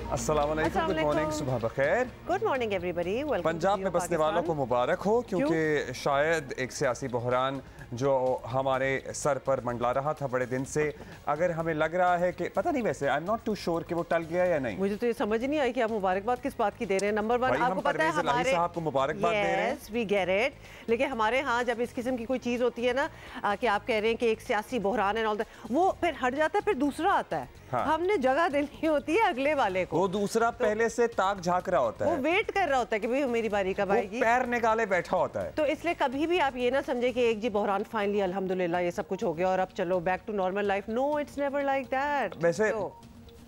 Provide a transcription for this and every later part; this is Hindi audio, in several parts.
अस्सलाम वालेकुम, गुड मॉर्निंग, सुबह बखैर। Good morning everybody, welcome. Punjab में बसने वालों को मुबारक हो, क्योंकि शायद एक सियासी बहरान जो हमारे सर पर मंडला रहा था बड़े दिन से, अगर हमें लग रहा है कि पता नहीं, वैसे I am not too sure कि वो टल गया या नहीं। मुझे तो ये समझ नहीं आई कि आप मुबारकबाद किस बात की दे रहे हैं। नंबर वन, आपको पता है हमारे साहब को मुबारकबाद दे रहे हैं, वी गेट इट, लेकिन हमारे यहाँ जब इस किस्म की कोई चीज़ होती है ना कि आप कह रहे हैं कि एक सियासी बहरान है, वो फिर हट जाता है, फिर दूसरा आता है। हाँ। हमने जगह देनी होती है अगले वाले को। वो दूसरा तो पहले से ताक झांक रहा होता है, वो वेट कर रहा होता है कि भाई मेरी बारी कब आएगी, पैर निकाले बैठा होता है। तो इसलिए कभी भी आप ये ना समझे कि एक जी बहरान फाइनली अल्हम्दुलिल्लाह ये सब कुछ हो गया और अब चलो back to normal life. No, it's never like that. वैसे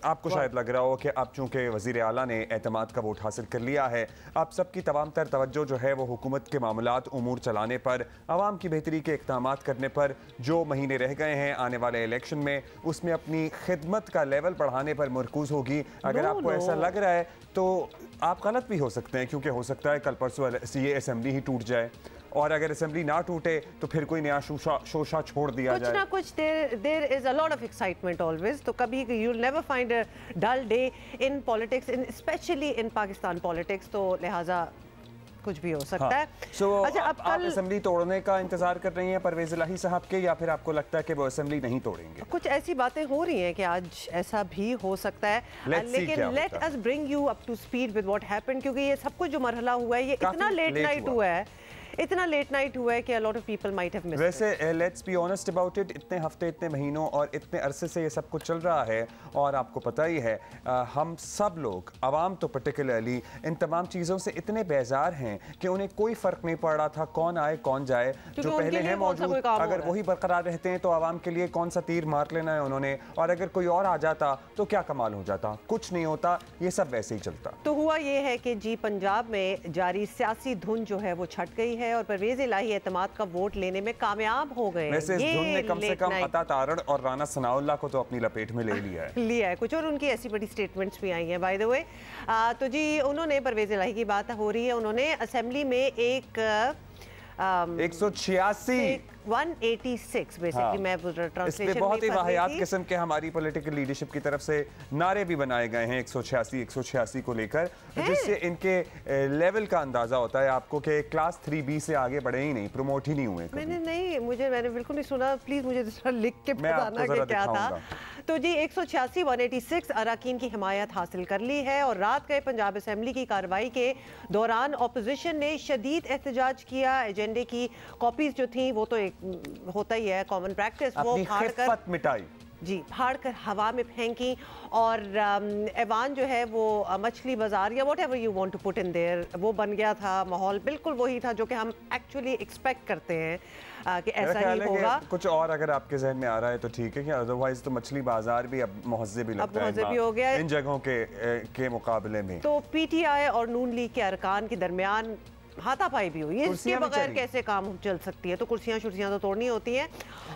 आपको शायद लग रहा हो कि अब चूंकि वज़ीर आला ने एतमाद का वोट हासिल कर लिया है, अब सबकी तमाम तर तवज्जो जो है वो हुकूमत के मामलात उमूर चलाने पर, आवाम की बेहतरी के इक़दामात करने पर, जो महीने रह गए हैं आने वाले इलेक्शन में उसमें अपनी खिदमत का लेवल बढ़ाने पर मरकूज़ होगी। अगर आपको ऐसा लग रहा है तो आप गलत भी हो सकते हैं, क्योंकि हो सकता है कल परसों ये असेंबली ही टूट जाए, और अगर असेंबली ना टूटे तो फिर कोई नया शोशा छोड़ दिया जाए। कुछ ना कुछ there is a lot of excitement always, तो कभी you will never find a dull day in politics, in especially in Pakistan politics, तो लिहाजा कुछ भी हो सकता है। अच्छा, अब आप असेंबली तोड़ने का इंतजार कर रही हैं परवेज इलाही साहब के, या फिर आपको लगता है कि वो असेंबली नहीं तोड़ेंगे? कुछ ऐसी बातें हो रही हैं कि आज ऐसा भी हो सकता है, लेकिन let us bring you up to speed with what happened, क्योंकि ये सब कुछ जो मरहला हुआ है ये इतना लेट नाइट हुआ है, इतना लेट नाइट हुआ है कि a lot of people might have missed it. वैसे let's be honest about it, इतने हफ्ते, इतने महीनों और इतने अरसे से ये सब कुछ चल रहा है, और आपको पता ही है हम सब लोग, आवाम तो पर्टिकुलरली, इन तमाम चीज़ों से इतने बेजार हैं कि उन्हें कोई फ़र्क नहीं पड़ रहा था कौन आए कौन जाए, जो पहले हैं मौजूद, अगर वही बरकरार रहते हैं तो आवाम के लिए कौन सा तीर मार लेना है उन्होंने, और अगर कोई और आ जाता तो क्या कमाल हो जाता, कुछ नहीं होता, ये सब वैसे ही चलता। तो हुआ ये है कि जी पंजाब में जारी सियासी धुन जो है वो छट गई है और परवेज इलाही एतमाद का वोट लेने में कामयाब हो गए। वैसे इस धुन ने कम से कम अता तारड़ और राना सनाउल्लाह को तो अपनी लपेट में ले लिया है कुछ, और उनकी ऐसी बड़ी स्टेटमेंट्स भी आई हैं बाय द वे। तो जी उन्होंने, परवेज इलाही की बात हो रही है, उन्होंने असेंबली में एक 186 बेसिकली, मैं ट्रांसलेशन बहुत ही वाहियात किस्म के हमारी पॉलिटिकल लीडरशिप की तरफ से नारे भी बनाए गए हैं 186 को लेकर, जिससे इनके लेवल का अंदाजा होता है आपको कि क्लास 3B से आगे बढ़े ही नहीं, प्रमोट ही नहीं हुए। मैंने बिल्कुल नहीं सुना, प्लीज मुझे लिख के बताना कि क्या था। तो जी 186 अराकीन की हिमायत हासिल कर ली है, और रात गए पंजाब असेंबली की कार्रवाई के दौरान अपोजिशन ने शदीद एहतजाज किया। एजेंडे की कॉपीज जो थी वो तो एक होता ही है कॉमन प्रैक्टिस, वो फाड़कर मिटाई, जी फाड़कर हवा में फेंकी, और ऐवान जो है वो मछली बाजार या whatever you want to put in there, वो बन गया था। माहौल बिल्कुल वही था जो कि हम एक्चुअली एक्सपेक्ट करते हैं कि ऐसा ही होगा। कुछ और अगर आपके जहन में आ रहा है तो ठीक है, कि अदरवाइज तो मछली बाजार भी अब मुहज़्ज़ब भी लगता है, भी हो गया इन जगहों के मुकाबले में। तो PTI और नून लीग के अरकान के दरमियान हाथापाई भी हुई, इसके बगैर कैसे काम चल सकती है, तो कुर्सियां तो तोड़नी होती हैं,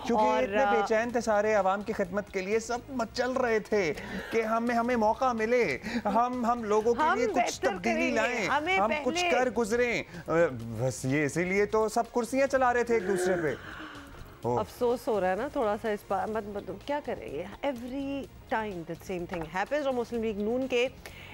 क्योंकि इतने बेचैन थे सारे आवाम की खिदमत के लिए, सब चल रहे थे कि हमें मौका मिले, हम लोगों के लिए कुछ तब्दीली लाएं, हम कुछ कर गुजरें, बस ये इसीलिए तो सब कुर्सियां चला रहे थे एक दूसरे पे। अफसोस हो रहा है ना थोड़ा सा इस बार, मतलब क्या करेंगे, every time the same thing happens. और मुस्लिम लीग नून के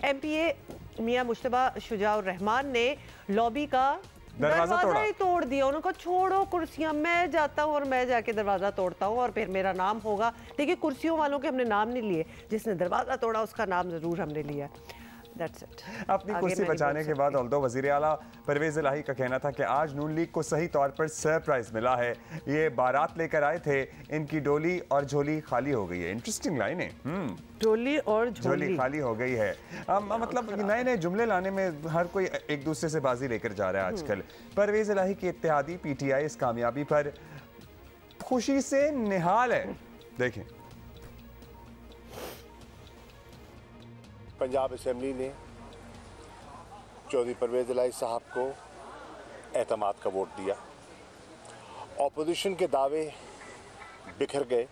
MPA मियां मुश्तबा शुजाउर रहमान ने लॉबी का दरवाजा ही तोड़ दिया। उन्होंने कहा छोड़ो कुर्सियां, मैं जाता हूँ और मैं जाके दरवाजा तोड़ता हूँ और फिर मेरा नाम होगा। देखिए कुर्सियों वालों के हमने नाम नहीं लिए, जिसने दरवाजा तोड़ा उसका नाम जरूर हमने लिया। अपनी कुर्सी बचाने के बाद ऑल्दो वज़ीर आला परवेज इलाही का कहना था कि आज नून लीग को सही तौर पर सरप्राइज मिला है, ये बारात लेकर आए थे, इनकी डोली और झोली खाली हो गई है। इंटरेस्टिंग लाइन है, डोली और झोली खाली हो गई है। मतलब नए नए जुमले लाने में हर कोई एक दूसरे से बाजी लेकर जा रहा है आजकल। परवेज इलाही की इत्तेहादी PTI इस कामयाबी पर खुशी से निहाल है। देखें, पंजाब असेंबली ने चौधरी परवेज इलाही साहब को एतमाद का वोट दिया। ऑपोजिशन के दावे बिखर गए।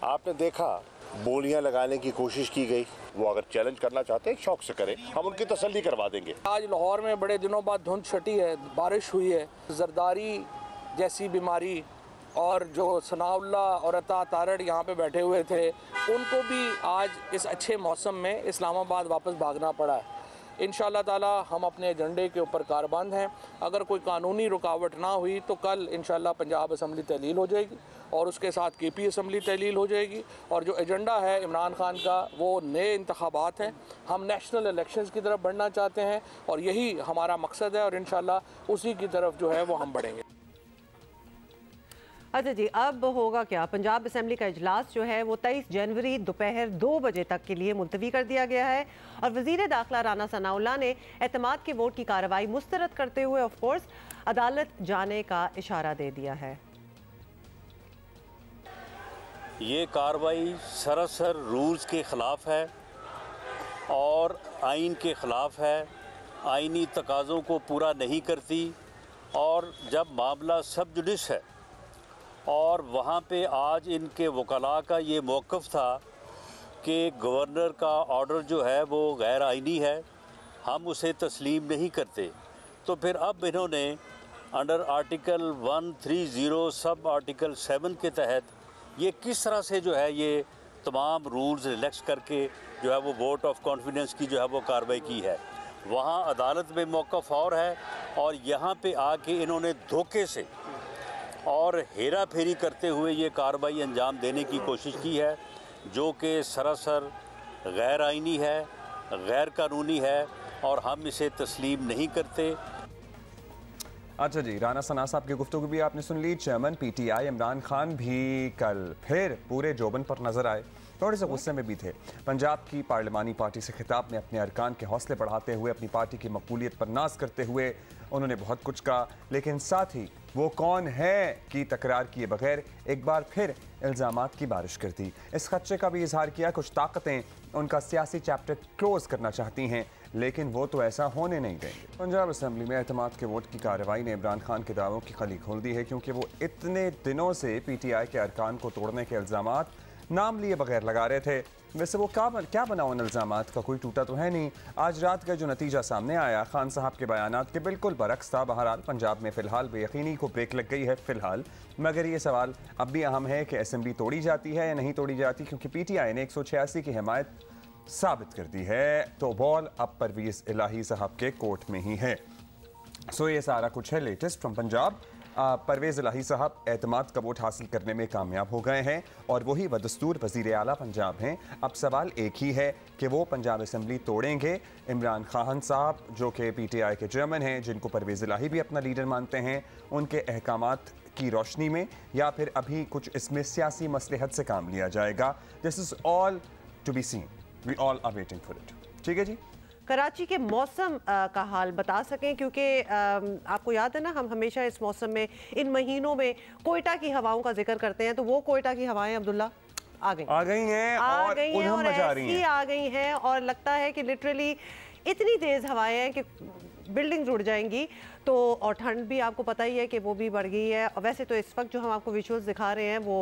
आपने देखा बोलियां लगाने की कोशिश की गई, वो अगर चैलेंज करना चाहते हैं शौक से करें, हम उनकी तसल्ली करवा देंगे। आज लाहौर में बड़े दिनों बाद धुंध छटी है, बारिश हुई है, जरदारी जैसी बीमारी और जो सनाउल्ला और अता तारड़ यहाँ पे बैठे हुए थे, उनको भी आज इस अच्छे मौसम में इस्लामाबाद वापस भागना पड़ा है। इंशाअल्लाह ताला हम अपने एजेंडे के ऊपर कारबंद हैं। अगर कोई कानूनी रुकावट ना हुई तो कल इंशाअल्लाह पंजाब असम्बली तहलील हो जाएगी और उसके साथ केपी असम्बली तहलील हो जाएगी। और जो एजेंडा है इमरान खान का वो नए इंतखाबात हैं। हम नेशनल इलेक्शंस की तरफ बढ़ना चाहते हैं और यही हमारा मकसद है और इंशाअल्लाह उसी की तरफ जो है वो हम बढ़ेंगे। अच्छा जी, अब होगा क्या? पंजाब असेंबली का इजलास जो है वो 23 जनवरी दोपहर 2 बजे तक के लिए मुलतवी कर दिया गया है और वज़ीर दाखिला राना सनाउल्लाह ने एतमाद के वोट की कार्रवाई मुस्तरद करते हुए ऑफ कोर्स अदालत जाने का इशारा दे दिया है। ये कार्रवाई सरासर रूल्स के ख़िलाफ़ है और आइन के ख़िलाफ़ है, आइनी तकाज़ों को पूरा नहीं करती। और जब मामला सब जुडिस है और वहाँ पे आज इनके वकला का ये मौक़िफ़ था कि गवर्नर का ऑर्डर जो है वो गैर आइनी है, हम उसे तस्लीम नहीं करते, तो फिर अब इन्होंने अंडर आर्टिकल 130 सब आर्टिकल 7 के तहत ये किस तरह से जो है ये तमाम रूल्स रिलैक्स करके जो है वो वोट ऑफ कॉन्फिडेंस की जो है वो कार्रवाई की है। वहाँ अदालत में मौक़िफ़ और है और यहाँ पे आके इन्होंने धोखे से और हेरा फेरी करते हुए ये कार्रवाई अंजाम देने की कोशिश की है, जो कि सरासर गैर आइनी है, गैर कानूनी है और हम इसे तस्लीम नहीं करते। अच्छा जी, राना सना साहब की गुफ्तगू भी आपने सुन ली। चेयरमैन पीटीआई इमरान खान भी कल फिर पूरे जोबन पर नजर आए, थोड़े से गुस्से में भी थे। पंजाब की पार्लिमानी पार्टी से खिताब में अपने अरकान के हौसले बढ़ाते हुए अपनी पार्टी की मकबूलियत पर नाज करते हुए उन्होंने बहुत कुछ कहा, लेकिन साथ ही वो कौन है की तकरार किए बगैर एक बार फिर इल्ज़ामात की बारिश कर दी। इस खदशे का भी इजहार किया कुछ ताकतें उनका सियासी चैप्टर क्लोज करना चाहती हैं, लेकिन वो तो ऐसा होने नहीं देंगे। पंजाब असेंबली में एतमाद के वोट की कार्रवाई ने इमरान खान के दावों की खली खोल दी है, क्योंकि वो इतने दिनों से पीटीआई के अरकान को तोड़ने के इल्ज़ामात नाम लिए बगैर लगा रहे थे। वैसे वो क्या बना उन इल्ज़ामात का, कोई टूटा तो है नहीं। आज रात का जो नतीजा सामने आया खान साहब के बयानात के बिल्कुल बरक्स था। बहरहाल पंजाब में फ़िलहाल बेयकीनी को ब्रेक लग गई है फ़िलहाल, मगर ये सवाल अब भी अहम है कि असेंबली तोड़ी जाती है या नहीं तोड़ी जाती, क्योंकि पीटीआई ने 186 की हिमायत साबित कर दी है। तो बॉल अब परवेज़ इलाही साहब के कोर्ट में ही है। सो ये सारा कुछ है लेटेस्ट फ्रॉम पंजाब। परवेज़ इलाही साहब एतमाद का वोट हासिल करने में कामयाब हो गए हैं और वही बदस्तूर वज़ीर आला पंजाब हैं। अब सवाल एक ही है कि वो पंजाब असेंबली तोड़ेंगे इमरान खान साहब, जो कि पीटीआई के चेयरमैन हैं, जिनको परवेज़ इलाही भी अपना लीडर मानते हैं, उनके अहकामात की रोशनी में, या फिर अभी कुछ इसमें सियासी मसलहत से काम लिया जाएगा। This is all to be seen, we all are waiting for it. ठीक है जी। कराची के मौसम का हाल बता सकें, क्योंकि आपको याद है ना, हम हमेशा इस मौसम में इन महीनों में कोयटा की हवाओं का जिक्र करते हैं, तो वो कोयटा की हवाएं अब्दुल्ला आ गई हैं और ऐसी आ गई हैं और लगता है कि लिटरली इतनी तेज़ हवाएं हैं कि बिल्डिंग जुड़ जाएंगी। तो और ठंड भी आपको पता ही है कि वो भी बढ़ गई है। और वैसे तो इस वक्त जो हम आपको विजुअल्स दिखा रहे हैं वो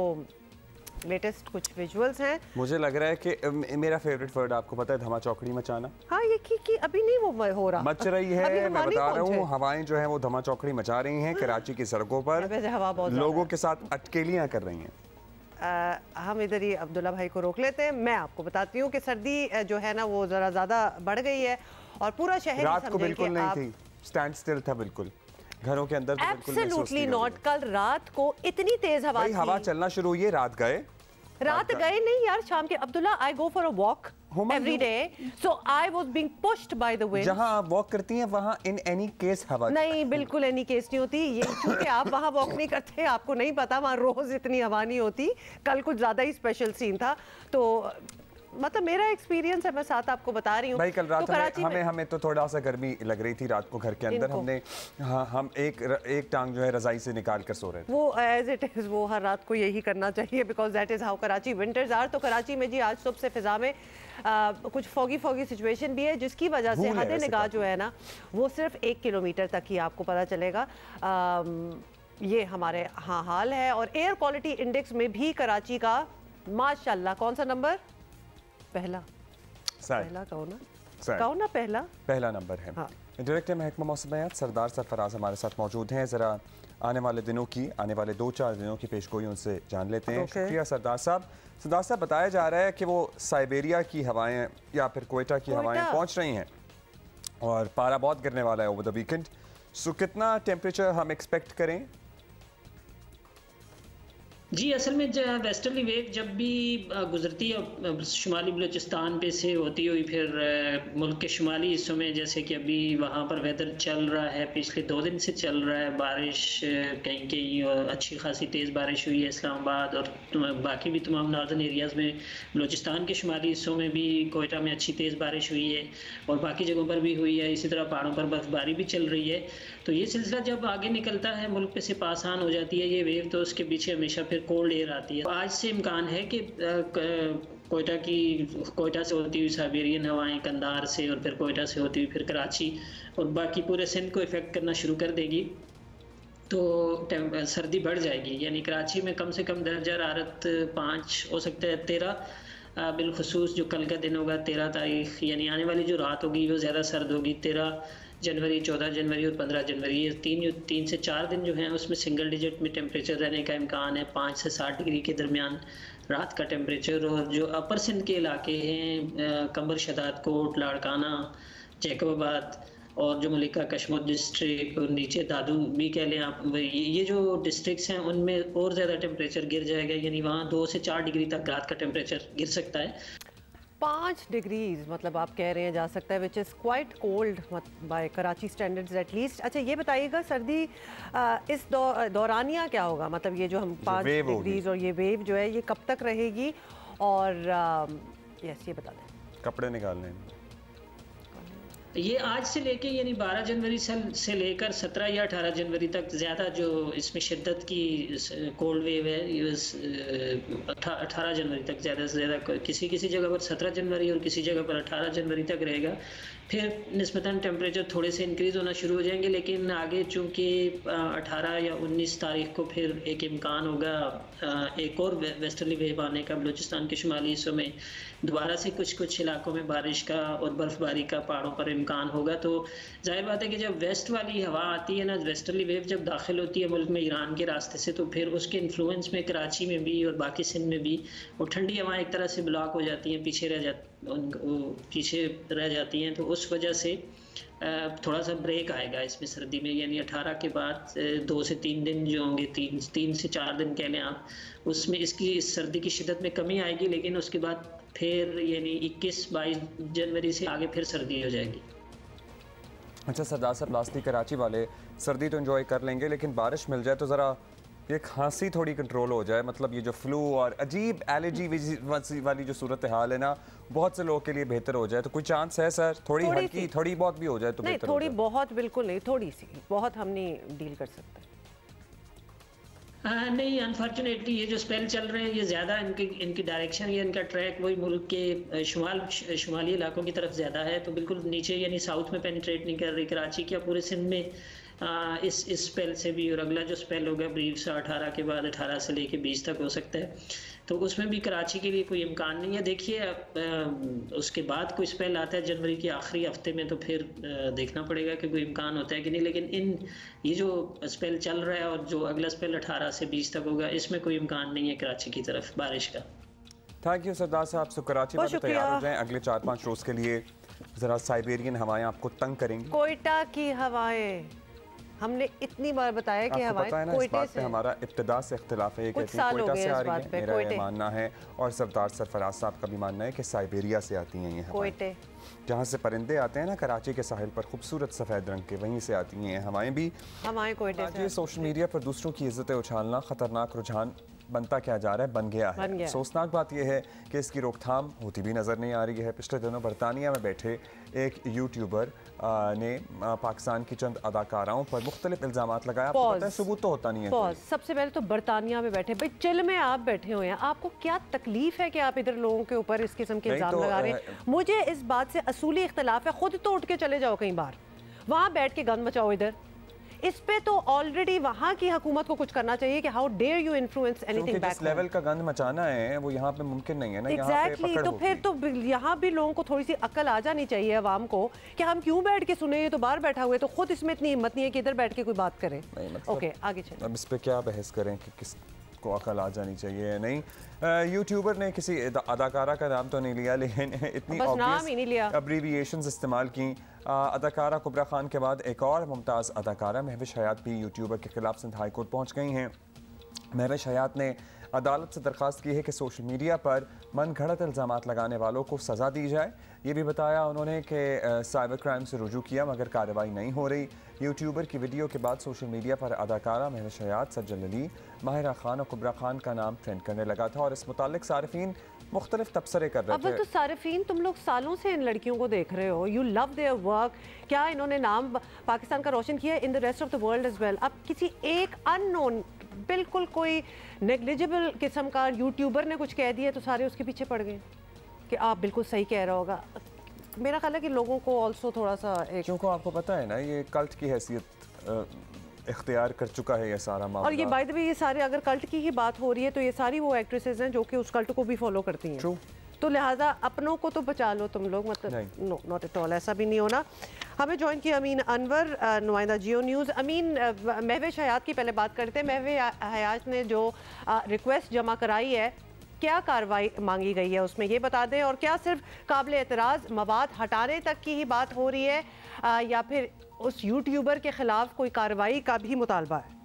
लेटेस्ट कुछ विजुअल्स हैं। मुझे लग रहा है कि मेरा फेवरेट वर्ड आपको पता है, धमा चौकड़ी मचाना। हाँ, ये कि अभी नहीं वो हो रहा, मच रही है। मैं बता रहा हूँ, हवाएं जो है वो धमा चौकड़ी मचा रही हैं कराची की सड़कों पर। हवा बहुत लोगों के साथ अटकेलियां कर रही हैं। हम इधर ही अब्दुल्ला भाई को रोक लेते हैं। मैं आपको बताती हूँ कि सर्दी जो है ना वो जरा ज्यादा बढ़ गई है और पूरा शहर रात को बिल्कुल नहीं थी, स्टैंड स्टिल था बिल्कुल घरों के अंदर। Absolutely not. कल रात को इतनी तेज हवा थी, हवा चलना शुरू हुई है। रात गए नहीं यार, शाम के। Abdullah, I go for a walk every day, so I was being pushed by the wind. जहां आप वॉक करती हैं वहां इन एनी केस हवा नहीं, बिल्कुल एनी केस नहीं होती। ये क्योंकि आप वहां वॉक नहीं करते, आपको नहीं पता, वहां रोज इतनी हवा नहीं होती। कल कुछ ज्यादा ही स्पेशल सीन था। तो मतलब मेरा एक्सपीरियंस है, मैं साथ आपको बता रही हूँ। भाई कल रात तो हमें तो थोड़ा सा गर्मी लग रही थी रात को घर के अंदर। हमने हम एक टांग जो है रजाई से निकाल कर सो रहे थे। वो एज इट इज, वो हर रात को यही करना चाहिए, because that is how Karachi winters are. तो कराची में जी आज सुबह से फिजा में कुछ फॉगी सिचुएशन भी है, जिसकी वजह से हद निगाह जो है ना वो सिर्फ 1 किलोमीटर तक ही आपको पता चलेगा। ये हमारे हाल है। और एयर क्वालिटी इंडेक्स में भी कराची का माशाल्लाह कौन सा नंबर? पहला कहो ना, कहो ना पहला नंबर है। हाँ। डायरेक्टर महकमा मौसमियात सरदार सरफराज हमारे साथ मौजूद हैं। ज़रा आने वाले 2-4 दिनों की पेशगोई उनसे जान लेते हैं। शुक्रिया सरदार साहब। सरदार साहब, बताया जा रहा है कि वो साइबेरिया की हवाएं या फिर कोयटा की हवाएं पहुंच रही हैं और पारा बहुत गिरने वाला है ओवर द वीकेंड। सो कितना टेम्परेचर हम एक्सपेक्ट करें? जी, असल में वेस्टर्ली वेव जब भी गुजरती है शुमाली बलूचिस्तान पे से होती हुई फिर मुल्क के शुमाली हिस्सों में, जैसे कि अभी वहाँ पर वेदर चल रहा है, पिछले 2 दिन से चल रहा है, बारिश कहीं कहीं अच्छी खासी तेज़ बारिश हुई है इस्लामाबाद और बाकी भी तमाम नॉर्दर्न एरियाज़ में। बलूचिस्तान के शुमाली हिस्सों में भी कोयटा में अच्छी तेज़ बारिश हुई है और बाकी जगहों पर भी हुई है। इसी तरह पहाड़ों पर बर्फबारी भी चल रही है। तो ये सिलसिला जब आगे निकलता है, मुल्क पे से पास ऑन हो जाती है ये वेव, तो उसके पीछे हमेशा फिर कोल्ड एयर आती है। आज से इम्कान है कि कोयटा से होती हुई साइबेरियन हवाएं कंधार से और फिर कोयटा से होती हुई फिर कराची और बाकी पूरे सिंध को इफ़ेक्ट करना शुरू कर देगी, तो सर्दी बढ़ जाएगी। यानी कराची में कम से कम दर्जा हरारत 5 हो सकता है 13, बिलखुसूस जो कल का दिन होगा 13 तारीख, यानी आने वाली जो रात होगी वो ज़्यादा सर्द होगी। 13 जनवरी, 14 जनवरी और 15 जनवरी, ये 3 से 4 दिन जो हैं उसमें सिंगल डिजिट में टेम्परेचर रहने का इम्कान है। 5 से 60 डिग्री के दरमियान रात का टेम्परेचर। और जो अपर सिंध के इलाके हैं, कंबर, शदाद कोट, लाड़काना, जैकबाबाद और जो मलिका कश्मीर डिस्ट्रिक्ट और नीचे दादू भी कह लें आप, ये जो डिस्ट्रिक्ट्स हैं उनमें और ज़्यादा टेम्परेचर गिर जाएगा। यानी वहाँ 2 से 4 डिग्री तक रात का टेम्परेचर गिर सकता है। 5 डिग्रीज मतलब आप कह रहे हैं जा सकता है, which is quite cold by Karachi standards at least. अच्छा, ये बताइएगा सर्दी इस दौरानिया क्या होगा? मतलब ये जो हम 5 डिग्रीज और ये वेव जो है ये कब तक रहेगी? और यस, ये बता दें। कपड़े निकालने ये आज से लेके यानी 12 जनवरी से लेकर 17 या 18 जनवरी तक ज़्यादा जो इसमें शिद्दत की कोल्ड वेव है, ये 18 जनवरी तक ज़्यादा से ज़्यादा, किसी किसी जगह पर 17 जनवरी और किसी जगह पर 18 जनवरी तक रहेगा। फिर निस्बतन टेम्परेचर थोड़े से इंक्रीज़ होना शुरू हो जाएंगे, लेकिन आगे चूँकि 18 या 19 तारीख को फिर एक इम्कान होगा एक और वेस्टर्ली वेव आने का बलूचिस्तान के शुमाली हिस्सों में, दोबारा से कुछ इलाकों में बारिश का और बर्फबारी का पहाड़ों पर इम्कान होगा। तो जाहिर बात है कि जब वेस्ट वाली हवा आती है ना, वेस्टर्ली वेव जब दाखिल होती है मुल्क में ईरान के रास्ते से, तो फिर उसके इन्फ्लुएंस में कराची में भी और बाकी सिंध में भी वो ठंडी हवाएं एक तरह से ब्लॉक हो जाती हैं, पीछे रह जाती हैं। तो उस वजह से थोड़ा सा ब्रेक आएगा इसमें सर्दी में। यानी 18 के बाद 2 से 3 दिन जो होंगे, 3 से 4 दिन कह लें आप, उसमें इसकी सर्दी की शिद्दत में कमी आएगी, लेकिन उसके बाद फिर यानी 21-22 जनवरी से आगे फिर सर्दी हो जाएगी। अच्छा सरदार साहब, लास्टली कराची वाले सर्दी तो एंजॉय कर लेंगे, लेकिन बारिश मिल जाए तो ज़रा ये खांसी थोड़ी कंट्रोल हो जाए। मतलब ये जो फ्लू और अजीब एलर्जी वाली जो सूरत हाल है ना, बहुत से लोगों के लिए बेहतर हो जाए। तो कोई चांस है सर? थोड़ी हल्की, थोड़ी बहुत भी हो जाए तो नहीं, बेहतर थोड़ी बहुत बिल्कुल नहीं, थोड़ी सी बहुत हम नहीं डील कर सकते। नहीं, अनफॉर्चुनेटली ये जो स्पेल चल रहे हैं ये ज़्यादा इनकी डायरेक्शन या इनका ट्रैक वही मुल्क के शुमाली इलाकों की तरफ ज़्यादा है, तो बिल्कुल नीचे यानी साउथ में पेनिट्रेट नहीं कर रही कराची क्या पूरे सिंध में इस स्पेल से भी। और अगला जो स्पेल होगा ब्रीफ से 18 के बाद 18 से लेके 20 तक हो सकता है, तो उसमें भी कराची के लिए कोई इम्कान नहीं है। देखिए उसके बाद कोई स्पेल आता है जनवरी के आखिरी हफ्ते में, तो फिर देखना पड़ेगा कि कोई इम्कान होता है कि नहीं। लेकिन ये जो स्पेल चल रहा है और जो अगला स्पेल 18 से 20 तक होगा, इसमें कोई इम्कान नहीं है कराची की तरफ बारिश का। थैंक यू सरदार साहब। सो कराची में तैयार हो जाएं अगले 4-5 रोज़ के लिए। ज़रा साइबेरियन हवाएं आपको तंग करेंगी। कोयटा की हवाएं हमने इतनी बार बताया कि हवाएं कोयटे से, हमारा इब्तिदा से इख्तिलाफ है, ये कहती हैं कोयटा से आ रही है, मेरा ये मानना है और सरदार सरफराज साहब का भी मानना है कि साइबेरिया से आती हैं ये हवाएं। जहाँ से परिंदे आते हैं ना कराची के साहिल पर खूबसूरत सफ़ेद रंग के, वहीं से आती हैं हवाएं भी। हवाएं कोयटे से। सोशल मीडिया पर दूसरों की इज्जतें उछालना खतरनाक रुझान बनता क्या जा रहा है, बन गया है। अफसोसनाक बात यह है कि इसकी रोकथाम होती भी नज़र नहीं आ रही है। पिछले दिनों बरतानिया में बैठे एक यूट्यूबर ने पाकिस्तान की चंद अदाकाराओं पर मुख्तलिफ इल्ज़ामात लगाया। पता है सबूत तो होता नहीं है। सबसे पहले तो बरतानिया में बैठे, भाई चिल में आप बैठे हुए हैं, आपको क्या तकलीफ है कि आप इधर लोगों के ऊपर इस किस्म के इल्ज़ाम लगा रहे हैं? मुझे इस बात से असूली इख्तलाफ है, खुद तो उठ के चले जाओ कहीं बाहर, वहाँ बैठ के गंद मचाओ। इस पे तो ऑलरेडी वहाँ की हुकूमत को कुछ करना चाहिए कि how dare you influence anything back. जिस लेवल का गंद मचाना है वो यहाँ पे मुमकिन नहीं है ना। एग्जैक्टली तो फिर तो यहाँ भी लोगों को थोड़ी सी अकल आ जानी चाहिए अवाम को कि हम क्यों बैठ के सुने, ये तो बाहर बैठा हुआ है, तो खुद इसमें इतनी हिम्मत नहीं है कि इधर बैठ के कोई बात करें। ओके आगे चलें। अब इस पे क्या बहस करें कि किस को अकल आ जानी चाहिए या नहीं। यूट्यूबर ने किसी अदाकारा का नाम तो नहीं लिया, लेकिन इतनी ऑब्वियस अब्रीविएशंस इस्तेमाल की। अदाकारा कुबरा खान के बाद एक और मुमताज़ अदाकारा महविश हयात भी यूट्यूबर के खिलाफ सिंध हाई कोर्ट पहुँच गई हैं। महविश हयात ने अदालत से दरख्वास्त की है कि सोशल मीडिया पर मन घड़त इल्ज़ामात लगाने वालों को सज़ा दी जाए। ये भी बताया उन्होंने कि साइबर क्राइम से रुजू किया मगर कार्रवाई नहीं हो रही। यूट्यूबर की वीडियो के बाद सोशल मीडिया पर अदाकारा महविश हयात, सज्जल अली, माहिरा खान और कुबरा खान का नाम ट्रेंड करने लगा था और इस मुतालिक सारिफीन मुख्तलिफ तबसरे कर रहे थे। अब तो सारिफीन तुम लोग सालों से इन लड़कियों को देख रहे हो, यू लव देयर वर्क। क्या इन्होंने नाम पाकिस्तान का रोशन किया in the rest of the world as well. अब किसी एक अननोन बिल्कुल कोई नेग्लिजिबल किस्म का यूट्यूबर ने कुछ कह दिया तो सारे उसके पीछे पड़ गए कि आप बिल्कुल सही कह रहा होगा। मेरा ख्याल है कि लोगों को ऑल्सो थोड़ा सा एक, क्योंकि आपको पता है ना ये कल्ट की हैसियत इख्तियार कर चुका है ये सारा मामला। और ये बाय द वे ये सारे अगर कल्ट की ही बात हो रही है तो ये सारी वो एक्ट्रेसेस हैं जो कि उस कल्ट को भी फॉलो करती हैं। True. तो लिहाजा अपनों को तो बचा लो तुम लोग, मतलब नो नॉट एट ऑल, ऐसा भी नहीं होना। हमें ज्वाइन किया अमीन अनवर, नुमाइंदा जियो न्यूज़। अमीन, महविश हयात की पहले बात करते हैं। महविश हयात ने जो रिक्वेस्ट जमा कराई है, क्या कार्रवाई मांगी गई है उसमें ये बता दें, और क्या सिर्फ काबिल एतराज़ मवाद हटाने तक की ही बात हो रही है या फिर उस यूट्यूबर के ख़िलाफ़ कोई कार्रवाई का भी मुतालबा है?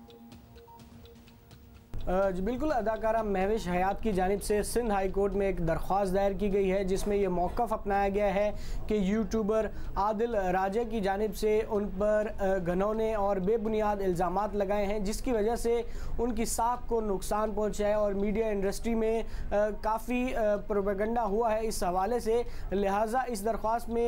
जी बिल्कुल, अदाकारा महविश हयात की जानिब से सिंध हाई कोर्ट में एक दरख्वास्त दायर की गई है जिसमें ये मौक़िफ़ अपनाया गया है कि यूट्यूबर आदिल राजा की जानिब से उन पर घनौने और बेबुनियाद इल्ज़ामात लगाए हैं जिसकी वजह से उनकी साख को नुकसान पहुँचा है और मीडिया इंडस्ट्री में काफ़ी प्रोपेगेंडा हुआ है इस हवाले से। लिहाजा इस दरख्वास्त में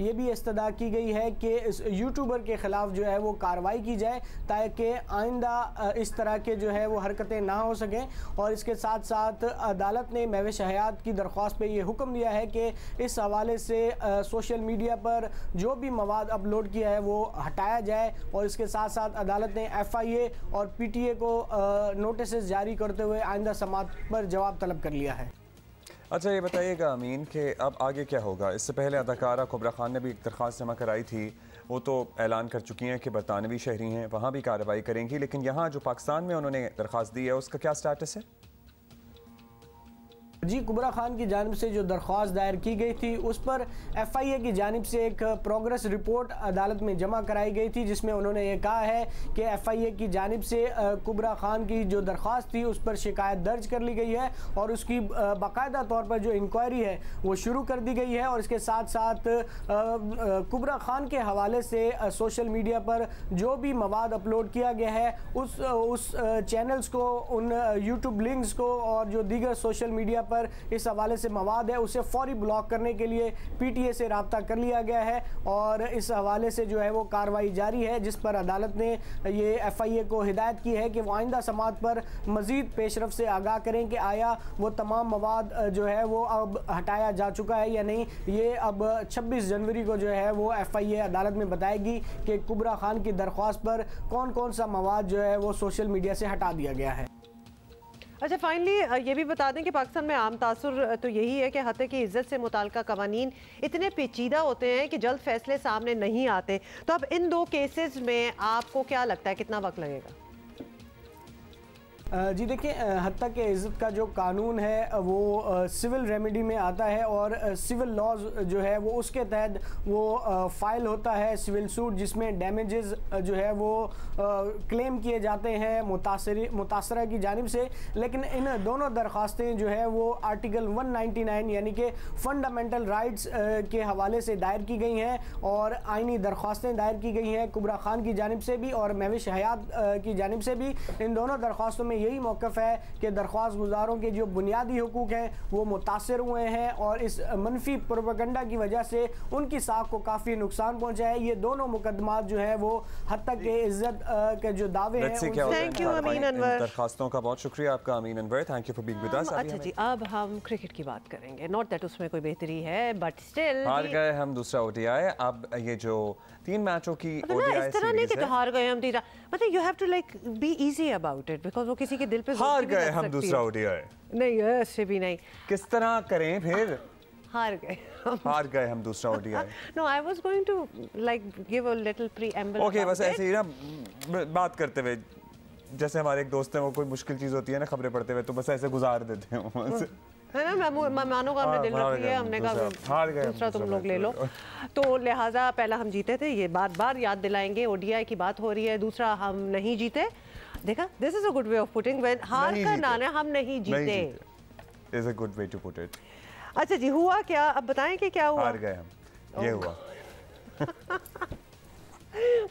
ये भी इस्तदा की गई है कि इस यूट्यूबर के ख़िलाफ़ जो है वो कार्रवाई की जाए ताकि आइंदा इस तरह के जो है वो हरकतें ना हो सकें। और इसके साथ साथ अदालत ने महविश हयात की दरख्वास्त पे ये हुक्म दिया है कि इस हवाले से सोशल मीडिया पर जो भी मवाद अपलोड किया है वो हटाया जाए। और इसके साथ साथ अदालत ने FIA और PTA को नोटिस जारी करते हुए आइंदा समात पर जवाब तलब कर लिया है। अच्छा ये बताइएगा अमीन कि अब आगे क्या होगा। इससे पहले अदाकारा कुबरा खान ने भी एक दरख्वास्त जमा कराई थी, वो तो ऐलान कर चुकी हैं कि बरतानवी शहरी हैं, वहाँ भी कार्रवाई करेंगी, लेकिन यहाँ जो पाकिस्तान में उन्होंने दरख्वास्त दी है उसका क्या स्टेटस है? जी, कुबरा खान की जानिब से जो दरख्वास्त दायर की गई थी उस पर FIA की जानिब से एक प्रोग्रेस रिपोर्ट अदालत में जमा कराई गई थी जिसमें उन्होंने ये कहा है कि FIA की जानिब से कुबरा खान की जो दरख्वास्त थी उस पर शिकायत दर्ज कर ली गई है और उसकी बाकायदा तौर पर जो इंक्वायरी है वो शुरू कर दी गई है। और इसके साथ साथ कुबरा खान के हवाले से सोशल मीडिया पर जो भी मवाद अपलोड किया गया है उस चैनल्स को, उन यूट्यूब लिंक्स को और जो दीगर सोशल मीडिया पर इस हवाले से मवाद है उसे फौरी ब्लॉक करने के लिए PTA से राब्ता कर लिया गया है और इस हवाले से जो है वो कार्रवाई जारी है जिस पर अदालत ने ये FIA को हिदायत की है कि वो आइंदा समात पर मज़ीद पेशरफ से आगाह करें कि आया वो तमाम मवाद जो है वो अब हटाया जा चुका है या नहीं। ये अब 26 जनवरी को जो है वो FIA अदालत में बताएगी कि कुबरा खान की दरख्वास्त पर कौन कौन सा मवाद जो है वो सोशल मीडिया से हटा दिया गया है। अच्छा, फाइनली ये भी बता दें कि पाकिस्तान में आम तासुर तो यही है कि हत्या की इज्जत से मुताल्लिक़ कवानीन इतने पेचीदा होते हैं कि जल्द फैसले सामने नहीं आते। तो अब इन दो केसेस में आपको क्या लगता है कितना वक्त लगेगा? जी देखिए, हत्या के इज़्ज़त का जो कानून है वो सिविल रेमेडी में आता है और सिविल लॉज जो है वो उसके तहत वो फाइल होता है सिविल सूट जिसमें डैमेजेस जो है वो क्लेम किए जाते हैं मुतासरा की जानिब से। लेकिन इन दोनों दरख्वास्तें जो है वो आर्टिकल 199 यानी कि फंडामेंटल राइट्स के हवाले से दायर की गई हैं और आइनी दरख्वास्तें दायर की गई हैं कुबरा खान की जानिब से भी और महविश हयात की जानिब से भी। इन दोनों दरख्वास्तों में यही मौक़िफ़ है कि दरख्वास्त गुजारों के जो बुनियादी हुकूक हैं वो मुतासर हुए हैं और इस मनफी प्रोपेगेंडा की वजह से उनकी साख को काफ़ी नुकसान पहुँचा है। ये दोनों मुकदमात जो है वो हद तक के इज्जत के जो दावे हैं। थैंक यू अमीन अनवर, दरखास्तों का बहुत शुक्रिया आपका Amin Anwar, thank you for being with us. अच्छा जी, अब हम क्रिकेट की बात करेंगे। नॉट दैट उसमें कोई बेहतरी है, बट स्टिल हार गए हम दूसरा ओडीआई। अब ये जो 3 मैचों की ओडीआई इस तरह नहीं कि हार गए हम तीसरा, मतलब you have to like be easy about it, because वो किसी के दिल पे हार गए हम दूसरा ओडीआई नहीं, ऐसे भी नहीं। किस तरह करें फिर? हार गए हम दूसरा ODI. No, I was going to like give a little preamble. Okay, बस ऐसे ही ना बात करते हुए, जैसे हमारे एक दोस्त हैं, वो कोई मुश्किल चीज होती है ना खबरें पढ़ते हुए, तो बस ऐसे गुजार देते हैं है ना। मेहमानों का हमने दिल रख लिया, हमने कहा दूसरा तुम लोग ले लो, तो लिहाजा पहला हम जीते थे, ये बार बार याद दिलाएंगे। ओडीआई की बात हो रही है, दूसरा हम नहीं जीते। देखा, this is a good way of putting, when हार का नाम है हम नहीं जीते, is a good way to put it. अच्छा जी, हुआ क्या, अब बताएं कि क्या हुआ? हार गए हम, ये हुआ।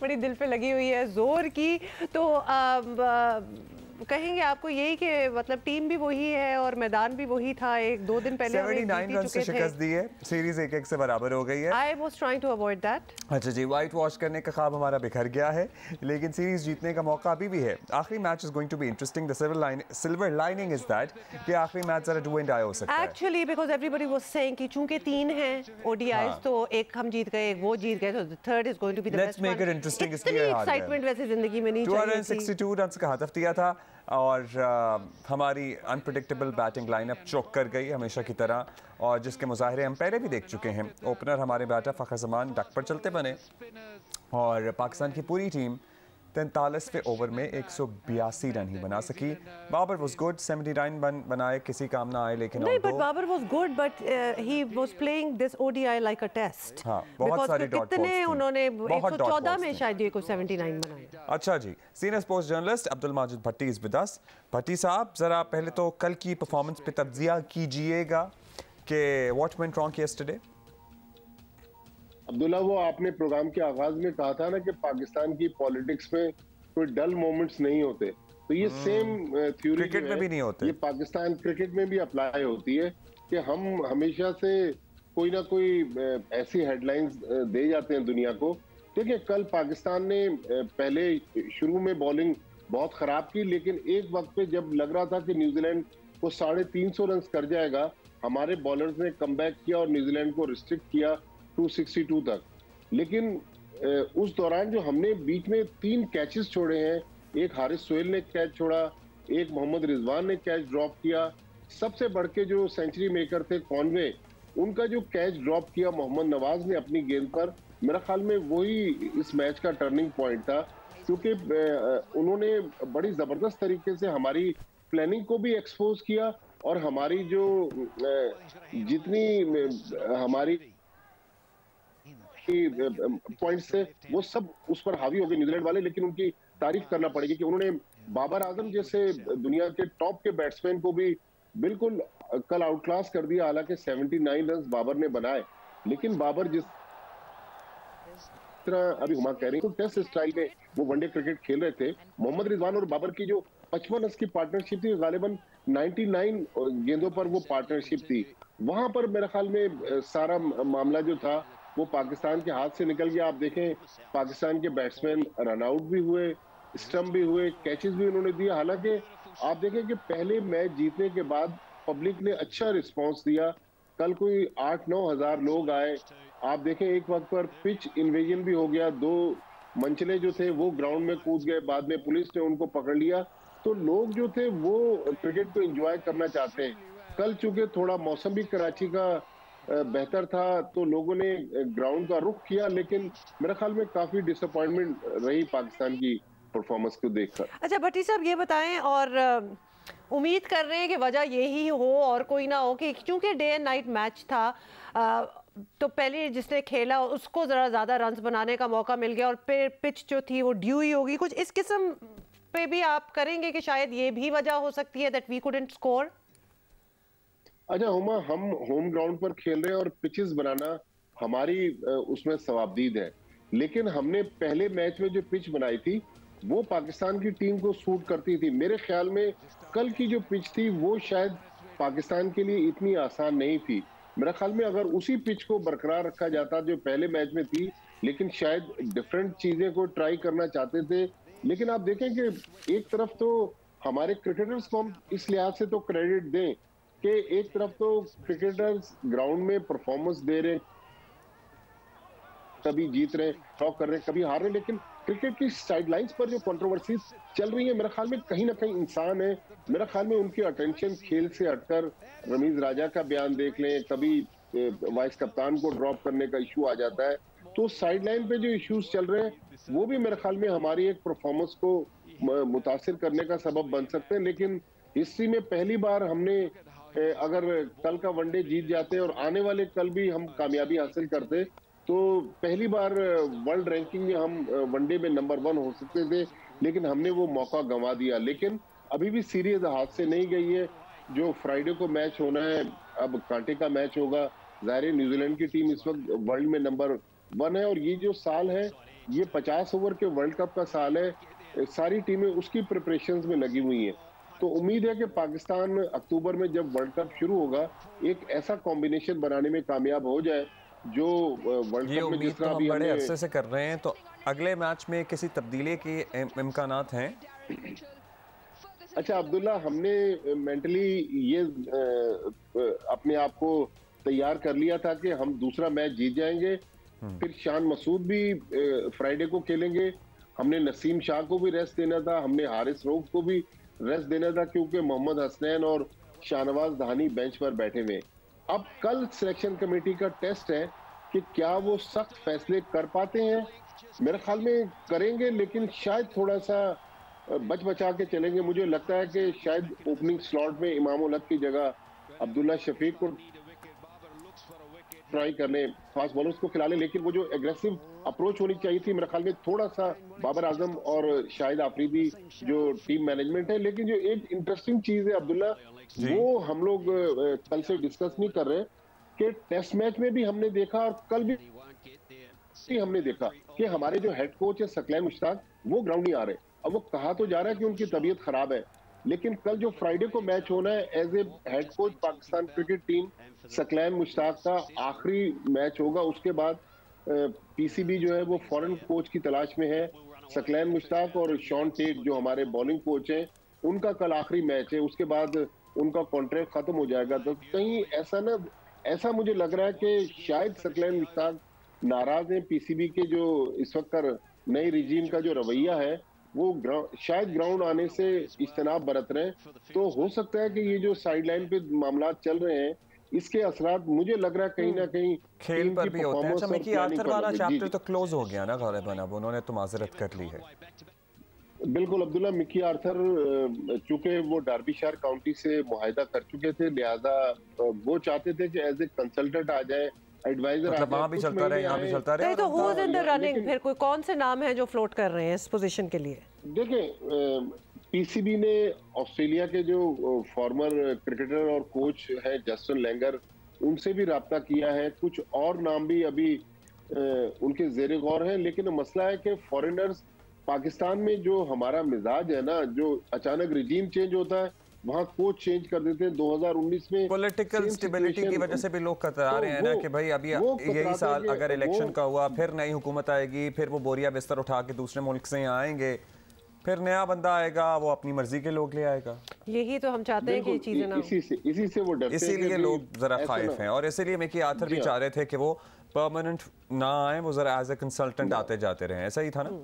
बड़ी दिल पे लगी हुई है जोर की, तो कहेंगे आपको यही कि मतलब टीम भी वही है और मैदान भी वही था। 1-2 दिन पहले 79 रन से शिकस्त दी है, सीरीज 1-1 से बराबर हो गई है। I was trying to avoid that. अच्छा जी, व्हाइट वॉश करने का ख्वाब हमारा बिखर गया है, लेकिन सीरीज जीतने का मौका अभी भी है। आखिरी match is going to be interesting. The silver lining is that कि आखिरी मैच जरा डू एंड डाई हो सकता है। Actually because everybody was saying कि चूंकि 3 हैं ओडीआईज, तो एक हम जीत गए, एक वो जीत गए, तो the third is going to be the best. Let's make it interesting. इसलिए एक्साइटमेंट वैसे जिंदगी में नहीं चाहिए। 262 रन का हदफ दिया था और हमारी अनप्रेडिक्टेबल बैटिंग लाइनअप चौक कर गई हमेशा की तरह, और जिसके मुजाहरे हम पहले भी देख चुके हैं। ओपनर हमारे बैटर फ़खर ज़मान डक पर चलते बने और पाकिस्तान की पूरी टीम 43वें ओवर में 182 रन ही बना सकी। बाबर वाज गुड, 79 रन बनाए, किसी काम ना आए, लेकिन नहीं, but Babar was good, but he was playing this ODI like a test. हाँ, बहुत सारी डॉट बॉल्स कितने उन्होंने 114 में थी। शायद ये को 79 बनाए। अच्छा जी, senior sports journalist Abdul Majid Bhatti is with us. Bhatti साहब, जरा पहले तो कल की परफॉर्मेंस पे तब्जिया कीजिएगा कि what went wrong yesterday. Abdullah, वो आपने प्रोग्राम के आगाज में कहा था ना कि पाकिस्तान की पॉलिटिक्स में कोई डल मोमेंट्स नहीं होते, तो ये सेम थ्योरी क्रिकेट में भी नहीं होते, ये पाकिस्तान क्रिकेट में भी अप्लाई होती है कि हम हमेशा से कोई ना कोई ऐसी हेडलाइंस दे जाते हैं दुनिया को। देखिए, कल पाकिस्तान ने पहले शुरू में बॉलिंग बहुत खराब की, लेकिन एक वक्त पे जब लग रहा था कि न्यूजीलैंड को 350 रन कर जाएगा, हमारे बॉलर्स ने कमबैक किया और न्यूजीलैंड को रिस्ट्रिक्ट किया 262 तक। लेकिन उस दौरान जो हमने बीच में 3 कैचेस छोड़े हैं, एक हारिस सोहेल ने कैच छोड़ा, एक मोहम्मद रिजवान ने कैच ड्रॉप किया, सबसे बढ़ के जो सेंचुरी मेकर थे कॉनवे, उनका जो कैच ड्रॉप किया मोहम्मद नवाज ने अपनी गेंद पर, मेरा ख्याल में वही इस मैच का टर्निंग पॉइंट था, क्योंकि उन्होंने बड़ी जबरदस्त तरीके से हमारी प्लानिंग को भी एक्सपोज किया और हमारी जो जितनी हमारी पॉइंट्स थे वो सब उस पर हावी हो गए न्यूजीलैंड वाले। लेकिन उनकी तारीफ करना पड़ेगी कि उन्होंने बाबर आजम जैसे दुनिया के टॉप के बैट्समैन को भी बिल्कुल कल आउट क्लास कर दिया। हालांकि 79 रन बाबर ने बनाए, लेकिन बाबर जिस तरह अभी हुमा कह रही है, तो टेस्ट स्टाइल में वो वनडे क्रिकेट खेल रहे थे। मोहम्मद रिजवान और बाबर की जो 55 रन की पार्टनरशिप थी, गालिबन 99 गेंदों पर वो पार्टनरशिप थी, वहां पर मेरे ख्याल में सारा मामला जो था वो पाकिस्तान के हाथ से निकल गया। आप देखें, पाकिस्तान के बैट्समैन रन आउट भी हुए, स्टंप भी हुए, कैचेस भी उन्होंने दिए। हालांकि आप देखें कि पहले मैच जीतने के बाद पब्लिक ने अच्छा रिस्पांस दिया। कल कोई 8-9 हज़ार लोग आए। आप देखें, एक वक्त पर पिच इन्वेजन भी हो गया, 2 मंचले जो थे वो ग्राउंड में कूद गए, बाद में पुलिस ने उनको पकड़ लिया। तो लोग जो थे वो क्रिकेट को एंजॉय करना चाहते हैं। कल चूंकि थोड़ा मौसम भी कराची का बेहतर था, तो लोगों ने ग्राउंड का रुख किया, लेकिन मेरे ख्याल में काफी डिसअपॉइंटमेंट रही पाकिस्तान की परफॉर्मेंस को देखकर। अच्छा भट्टी साहब, ये बताएं, और उम्मीद कर रहे हैं कि वजह यही हो और कोई ना हो कि क्योंकि डे एंड नाइट मैच था, तो पहले जिसने खेला उसको ज़रा ज़्यादा रन्स बनाने का मौका मिल गया और फिर पिच जो थी वो ड्यूई होगी, कुछ इस किस्म पे भी आप करेंगे कि शायद ये भी वजह हो सकती है दैट वी कुडंट स्कोर? अच्छा हुमा, हम होम ग्राउंड पर खेल रहे हैं और पिचेस बनाना हमारी उसमें सवाबदीद है, लेकिन हमने पहले मैच में जो पिच बनाई थी वो पाकिस्तान की टीम को सूट करती थी। मेरे ख्याल में कल की जो पिच थी वो शायद पाकिस्तान के लिए इतनी आसान नहीं थी। मेरा ख्याल में अगर उसी पिच को बरकरार रखा जाता जो पहले मैच में थी, लेकिन शायद डिफरेंट चीजें को ट्राई करना चाहते थे। लेकिन आप देखें कि एक तरफ तो हमारे क्रिकेटर्स को हम इस लिहाज से तो क्रेडिट दें कि एक तरफ तो क्रिकेटर्स ग्राउंड में परफॉर्मेंस दे रहे, कभी जीत रहे, ड्रॉ कर रहे, कभी हार रहे, लेकिन क्रिकेट की साइडलाइंस पर जो कंट्रोवर्सीज चल रही है, मेरा ख्याल में कहीं ना कहीं इंसान है। मेरा ख्याल में उनकी अटेंशन खेल से हटकर रमीज राजा का बयान देख लें, कभी वाइस कप्तान को ड्रॉप करने का इशू आ जाता है, तो साइडलाइन पे जो इश्यूज चल रहे हैं वो भी मेरे ख्याल में हमारी एक परफॉर्मेंस को मुतासिर करने का सबब बन सकते हैं। लेकिन हिस्ट्री में पहली बार हमने अगर कल का वनडे जीत जाते और आने वाले कल भी हम कामयाबी हासिल करते तो पहली बार वर्ल्ड रैंकिंग में हम वनडे में नंबर 1 हो सकते थे, लेकिन हमने वो मौका गंवा दिया। लेकिन अभी भी सीरीज हाथ से नहीं गई है। जो फ्राइडे को मैच होना है, अब कांटे का मैच होगा। ज़ाहिर न्यूजीलैंड की टीम इस वक्त वर्ल्ड में नंबर 1 है और ये जो साल है ये 50 ओवर के वर्ल्ड कप का साल है। सारी टीमें उसकी प्रिपरेशंस में लगी हुई हैं। तो उम्मीद है कि पाकिस्तान अक्टूबर में जब वर्ल्ड कप शुरू होगा एक ऐसा कॉम्बिनेशन बनाने में कामयाब हो जाए जो वर्ल्ड कप में जिस तरह अभी बड़े अरसे से कर रहे हैं। तो अगले मैच में किसी तब्दीली के इम्कानात हैं? अच्छा अब्दुल्ला, हमने मेंटली ये अपने आप को तैयार कर लिया था कि हम दूसरा मैच जीत जाएंगे। फिर शान मसूद भी फ्राइडे को खेलेंगे। हमने नसीम शाह को भी रेस्ट देना था, हमने हारिस रऊफ को भी रेस्ट देना था, क्योंकि मोहम्मद हसनैन और शाहनवाज धानी बेंच पर बैठे हुए। अब कल सिलेक्शन कमेटी का टेस्ट है कि क्या वो सख्त फैसले कर पाते हैं। मेरे ख्याल में करेंगे, लेकिन शायद थोड़ा सा बच बचा के चलेंगे। मुझे लगता है कि शायद ओपनिंग स्लॉट में इमाम उल हक की जगह अब्दुल्ला शफीक को ट्राई करने, फास्ट बॉलर्स को खिला ले, लेकिन वो जो एग्रेसिव अप्रोच होनी चाहिए थी मेरे ख्याल में थोड़ा सा बाबर आजम और शाहिद आफरीदी जो टीम मैनेजमेंट है। लेकिन जो एक इंटरेस्टिंग चीज है अब्दुल्ला, वो हम लोग कल से डिस्कस नहीं कर रहे कि टेस्ट मैच में भी हमने देखा और कल भी हमने देखा कि हमारे जो हेड कोच है सकलैन मुश्ताक वो ग्राउंड नहीं आ रहे। अब वो कहा तो जा रहा है कि उनकी तबीयत खराब है, लेकिन कल जो फ्राइडे को मैच होना है as a head coach Pakistan cricket team Saqlain Mushtaq का आखिरी मैच होगा। उसके बाद पीसीबी जो है वो फॉरेन कोच की तलाश में है। सकलैन मुश्ताक और शॉन टेट जो हमारे बॉलिंग कोच हैं उनका कल आखिरी मैच है, उसके बाद उनका कॉन्ट्रैक्ट खत्म हो जाएगा। तो कहीं ऐसा मुझे लग रहा है कि शायद सकलैन मुश्ताक नाराज हैं पीसीबी के जो इस वक्त का नई रिजीम का जो रवैया है वो शायद ग्राउंड आने से इज्तनाब बरत रहे हैं। तो हो सकता है कि ये जो साइडलाइन पे मामला चल रहे हैं इसके असरात मुझे लग रहा है कहीं ना कहीं खेल पर भी होते हैं। अच्छा मिकी आर्थर वाला चैप्टर तो क्लोज हो गया ना गालिबन, अब उन्होंने तो माजरत कर ली है। बिल्कुल अब्दुल्ला, मिकी आर्थर चूंकि वो डार्बीशायर काउंटी से मुआहिदा कर चुके थे, लिहाजा वो चाहते थे कि एज ए कंसल्टेंट आ जाए, एडवाइजर मतलब वहाँ भी चलता रहे, यहाँ भी चलता रहे। तो who is in the running, फिर कोई कौन से नाम है जो फ्लोट कर रहे हैं इस पोजीशन के लिए? देखिए पीसीबी ने ऑस्ट्रेलिया के जो फॉर्मर क्रिकेटर और कोच है जस्टिन लैंगर, उनसे भी राब्ता किया है। कुछ और नाम भी अभी उनके जेर गौर हैं, लेकिन मसला है कि फॉरेनर्स पाकिस्तान में जो हमारा मिजाज है ना, जो अचानक रिजीम चेंज होता है वहाँ कोच चेंज कर देते हैं। 2019 में पॉलिटिकल स्टेबिलिटी की वजह से भी लोग कतरा रहे हैं ना कि भाई अभी यही साल अगर इलेक्शन का हुआ फिर नई हुकूमत आएगी, फिर वो बोरिया बिस्तर उठा के दूसरे मुल्क से आएंगे, फिर नया बंदा आएगा, वो अपनी मर्जी के लोग ले आएगा। यही तो हम चाहते हैं कि चीजें ना, इसी से वो डरते हैं, इसीलिए लोग जरा खाइफ हैं। और इसीलिए मिकी आर्थर भी चाह रहे थे कि वो परमानेंट ना आए, वो जरा एज ए कंसल्टेंट आते जाते रहे। ऐसा ही था ना?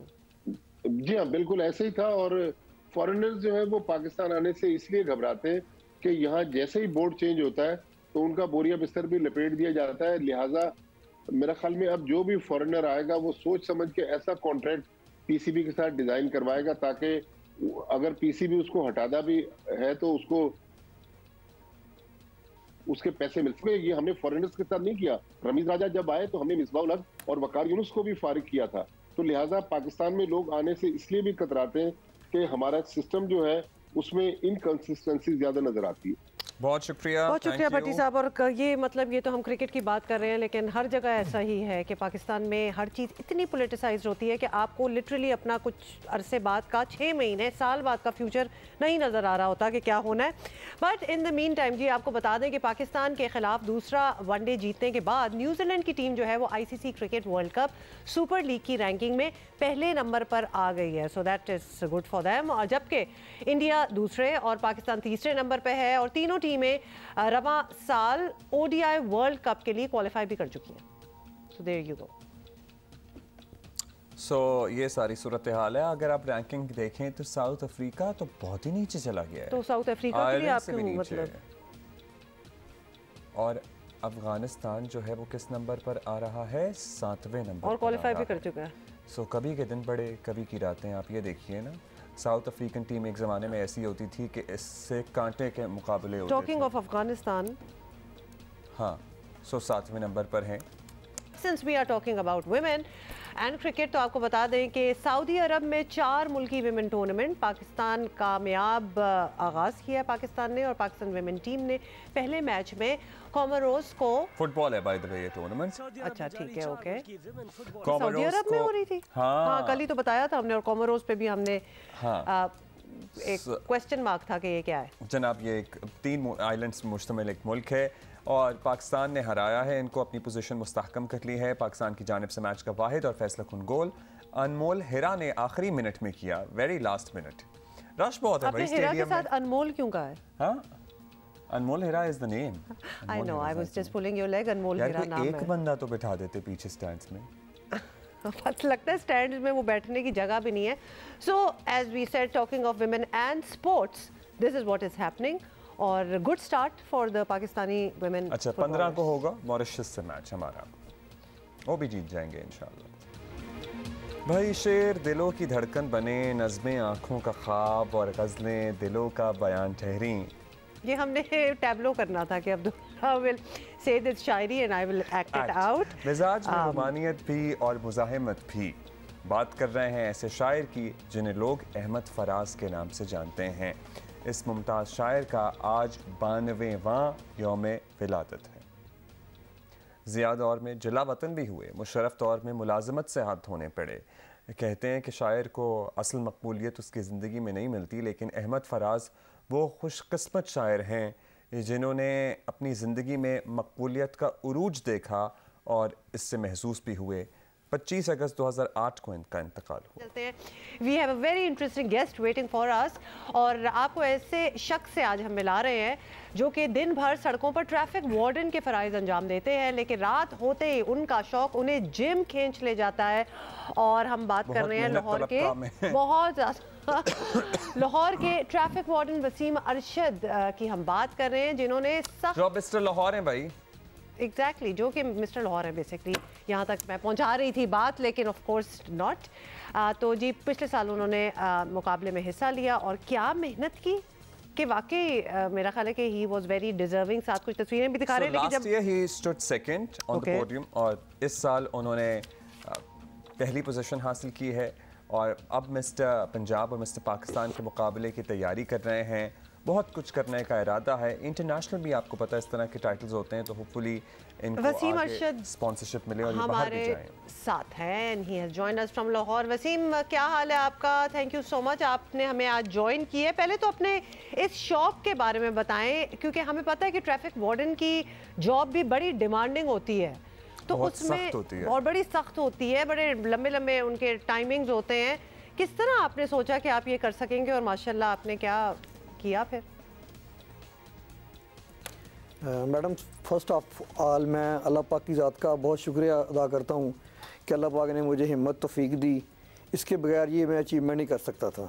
जी हाँ, बिल्कुल ऐसे ही था। और फॉरेनर्स जो है वो पाकिस्तान आने से इसलिए घबराते हैं कि यहाँ जैसे ही बोर्ड चेंज होता है तो उनका बोरिया बिस्तर भी लपेट दिया जाता है। लिहाजा मेरा ख्याल में अब जो भी फॉरेनर आएगा वो सोच समझ के ऐसा कॉन्ट्रैक्ट पीसीबी के साथ डिजाइन करवाएगा ताकि अगर पीसीबी उसको हटाता भी है तो उसको उसके पैसे मिल सके। ये हमने फॉरेनर्स के साथ नहीं किया। रमीज राजा जब आए तो हमने मिसबाह उल हक और वकार यूनुस को भी फारिग किया था। तो लिहाजा पाकिस्तान में लोग आने से इसलिए भी कतराते हैं कि हमारा सिस्टम जो है उसमें इनकंसिस्टेंसी ज्यादा नजर आती है। बहुत शुक्रिया भट्टी साहब। और ये मतलब ये तो हम क्रिकेट की बात कर रहे हैं, लेकिन हर जगह ऐसा ही है कि पाकिस्तान में हर चीज़ इतनी पोलिटिसाइज होती है कि आपको लिटरली अपना कुछ अरसे बाद का 6 महीने साल बाद का फ्यूचर नहीं नज़र आ रहा होता कि क्या होना है। But in the meantime जी आपको बता दें कि पाकिस्तान के खिलाफ दूसरा वनडे जीतने के बाद न्यूजीलैंड की टीम जो है वो ICC cricket world cup super league की रैंकिंग में पहले नंबर पर आ गई है। So that is good for them. और जबकि इंडिया दूसरे और पाकिस्तान तीसरे नंबर पर है, और तीनों टीमें रवा साल ODI वर्ल्ड कप के लिए क्वालिफाई भी कर चुकी हैं। So there you go. सो ये सारी सूरत हाल है। अगर आप रैंकिंग देखें तो साउथ अफ्रीका तो बहुत ही नीचे चला गया है। तो साउथ अफ्रीका के लिए आपके मतलब, और अफगानिस्तान जो है वो किस नंबर पर आ रहा है? 7वें नंबर और क्वालिफाई भी कर चुका है। सो कभी के दिन बड़े कभी की रातें। आप ये देखिए ना, साउथ अफ्रीकन टीम एक ज़माने में ऐसी होती थी कि इससे कांटे के मुकाबले होते थे। टॉकिंग ऑफ अफगानिस्तान, हाँ, सो 7वें नंबर पर हैं। Since we are talking about women and cricket, तो आपको बता दें कि सऊदी अरब में 4 मुल्की विमेन टूर्नामेंट पाकिस्तान कामयाब आगाज़ किया है पाकिस्तान ने। और पाकिस्तान विमेन टीम ने पहले मैच में कोमोरोस को, फुटबॉल है बाय द वे ये टूर्नामेंट। अच्छा ठीक है, ओके, सऊदी अरब में हो रही थी। हाँ, कल ही तो बताया था हमने। और कोमोरोस पे भी हमने एक क्वेश्चन मार्क था कि ये क्या है। जनाब ये एक 3 आइलैंड्स मुश्तमिल एक मुल्क है और पाकिस्तान ने हराया है इनको, अपनी पोजीशन मुस्तहकम कर ली है। पाकिस्तान की जानिब से मैच का वाहिद और फैसला कुन गोल अनमोल हिरा ने आखिरी मिनट में किया, वेरी लास्ट मिनट। रश बहुत है भाई स्टेडियम में। हिरा के साथ अनमोल क्यों कहा है? हाँ, Anmol Hira is the name. I know, I was just pulling your leg. Anmol Hira नाम है। एक बंदा तो बिठा देते पीछे स्टैंड्स में। पता लगता है स्टैंड्स में वो बैठने की जगह भी नहीं है। So as we said, talking of women and sports, this is what is happening. और good start for the Pakistani women. अच्छा, 15 को होगा मॉरिशस से मैच हमारा, वो भी जीत जाएंगे इंशाल्लाह। भाई शेर दिलों की धड़कन बने, नज़्में आँखों का ख्वाब और गज़लें दिलों का बयान ठहरी। ये हमने टैबलो करना था कि Abdullah will say this Shayari and I will act it out. मिजाज में रुमानियत भी और मुज़ाहिमत भी। बात कर रहे हैं ऐसे शायर की जिन्हें लोग अहमद फराज के नाम से जानते हैं। इस मुमताज़ शायर का आज 92वां यौम विलादत है। ज़िया दौर में जिला वतन भी हुए, मुशर्रफ दौर में मुलाजमत से हाथ धोने पड़े। कहते हैं कि शायर को असल मकबूलियत उसकी ज़िंदगी में नहीं मिलती, लेकिन अहमद फराज वो खुशकिस्मत शायर हैं जिन्होंने अपनी ज़िंदगी में मकबूलियत का उरूज देखा और इससे महसूस भी हुए। 25 अगस्त 2008 को इनका इंतकाल हुआ। We have a very interesting guest waiting for us, और आपको ऐसे शख्स से आज हम मिला रहे हैं जो कि दिन भर सड़कों पर ट्रैफिक वार्डन के फ़राइज़ अंजाम देते हैं, लेकिन रात होते ही उनका शौक उन्हें जिम खींच ले जाता है। और हम बात कर रहे हैं लाहौर के बहुत ज़्यादा लाहौर के ट्रैफिक वार्डन वसीम अरशद की हम बात कर रहे हैं, जिन्होंने जो मिस्टर लाहौर हैं भाई, एग्जैक्टली जो कि मिस्टर लाहौर है बेसिकली। यहाँ तक मैं पहुँचा रही थी बात, लेकिन ऑफ कोर्स नॉट। तो जी पिछले साल उन्होंने मुकाबले में हिस्सा लिया और क्या मेहनत की कि वाकई मेरा ख्याल है कि ही वाज वेरी डिजर्विंग। साथ कुछ तस्वीरें भी दिखा रहे हैं, लेकिन जब last year he stood second on the podium और इस साल उन्होंने पहली पोजीशन हासिल की है और अब मिस्टर पंजाब और मिस्टर पाकिस्तान के मुकाबले की तैयारी कर रहे हैं। बहुत कुछ करने का इरादा है। इंटरनेशनल भी आपको पता है इस तरह के टाइटल्स होते हैं, तो होपफुली इनको वसीम अरशद स्पॉन्सरशिप मिले और ये बाहर भी जाएं। साथ हैं, he has joined us from Lahore. Wasim, क्या हाल है आपका? थैंक यू सो मच, आपने हमें आज ज्वाइन किया। पहले तो अपने इस शौक के बारे में बताएं, क्योंकि हमें पता है कि ट्रैफिक वार्डन की जॉब भी बड़ी डिमांडिंग होती है, तो उसमें और बड़ी सख्त होती है, बड़े लंबे लंबे उनके टाइमिंग्स होते हैं। किस तरह आपने सोचा कि आप ये कर सकेंगे और माशाल्लाह आपने क्या किया फिर? मैडम, फर्स्ट ऑफ ऑल मैं अल्लाह पाक की ज़ात का बहुत शुक्रिया अदा करता हूँ कि अल्लाह पाक ने मुझे हिम्मत तौफीक दी। इसके बगैर ये मैं अचीवमेंट नहीं कर सकता था।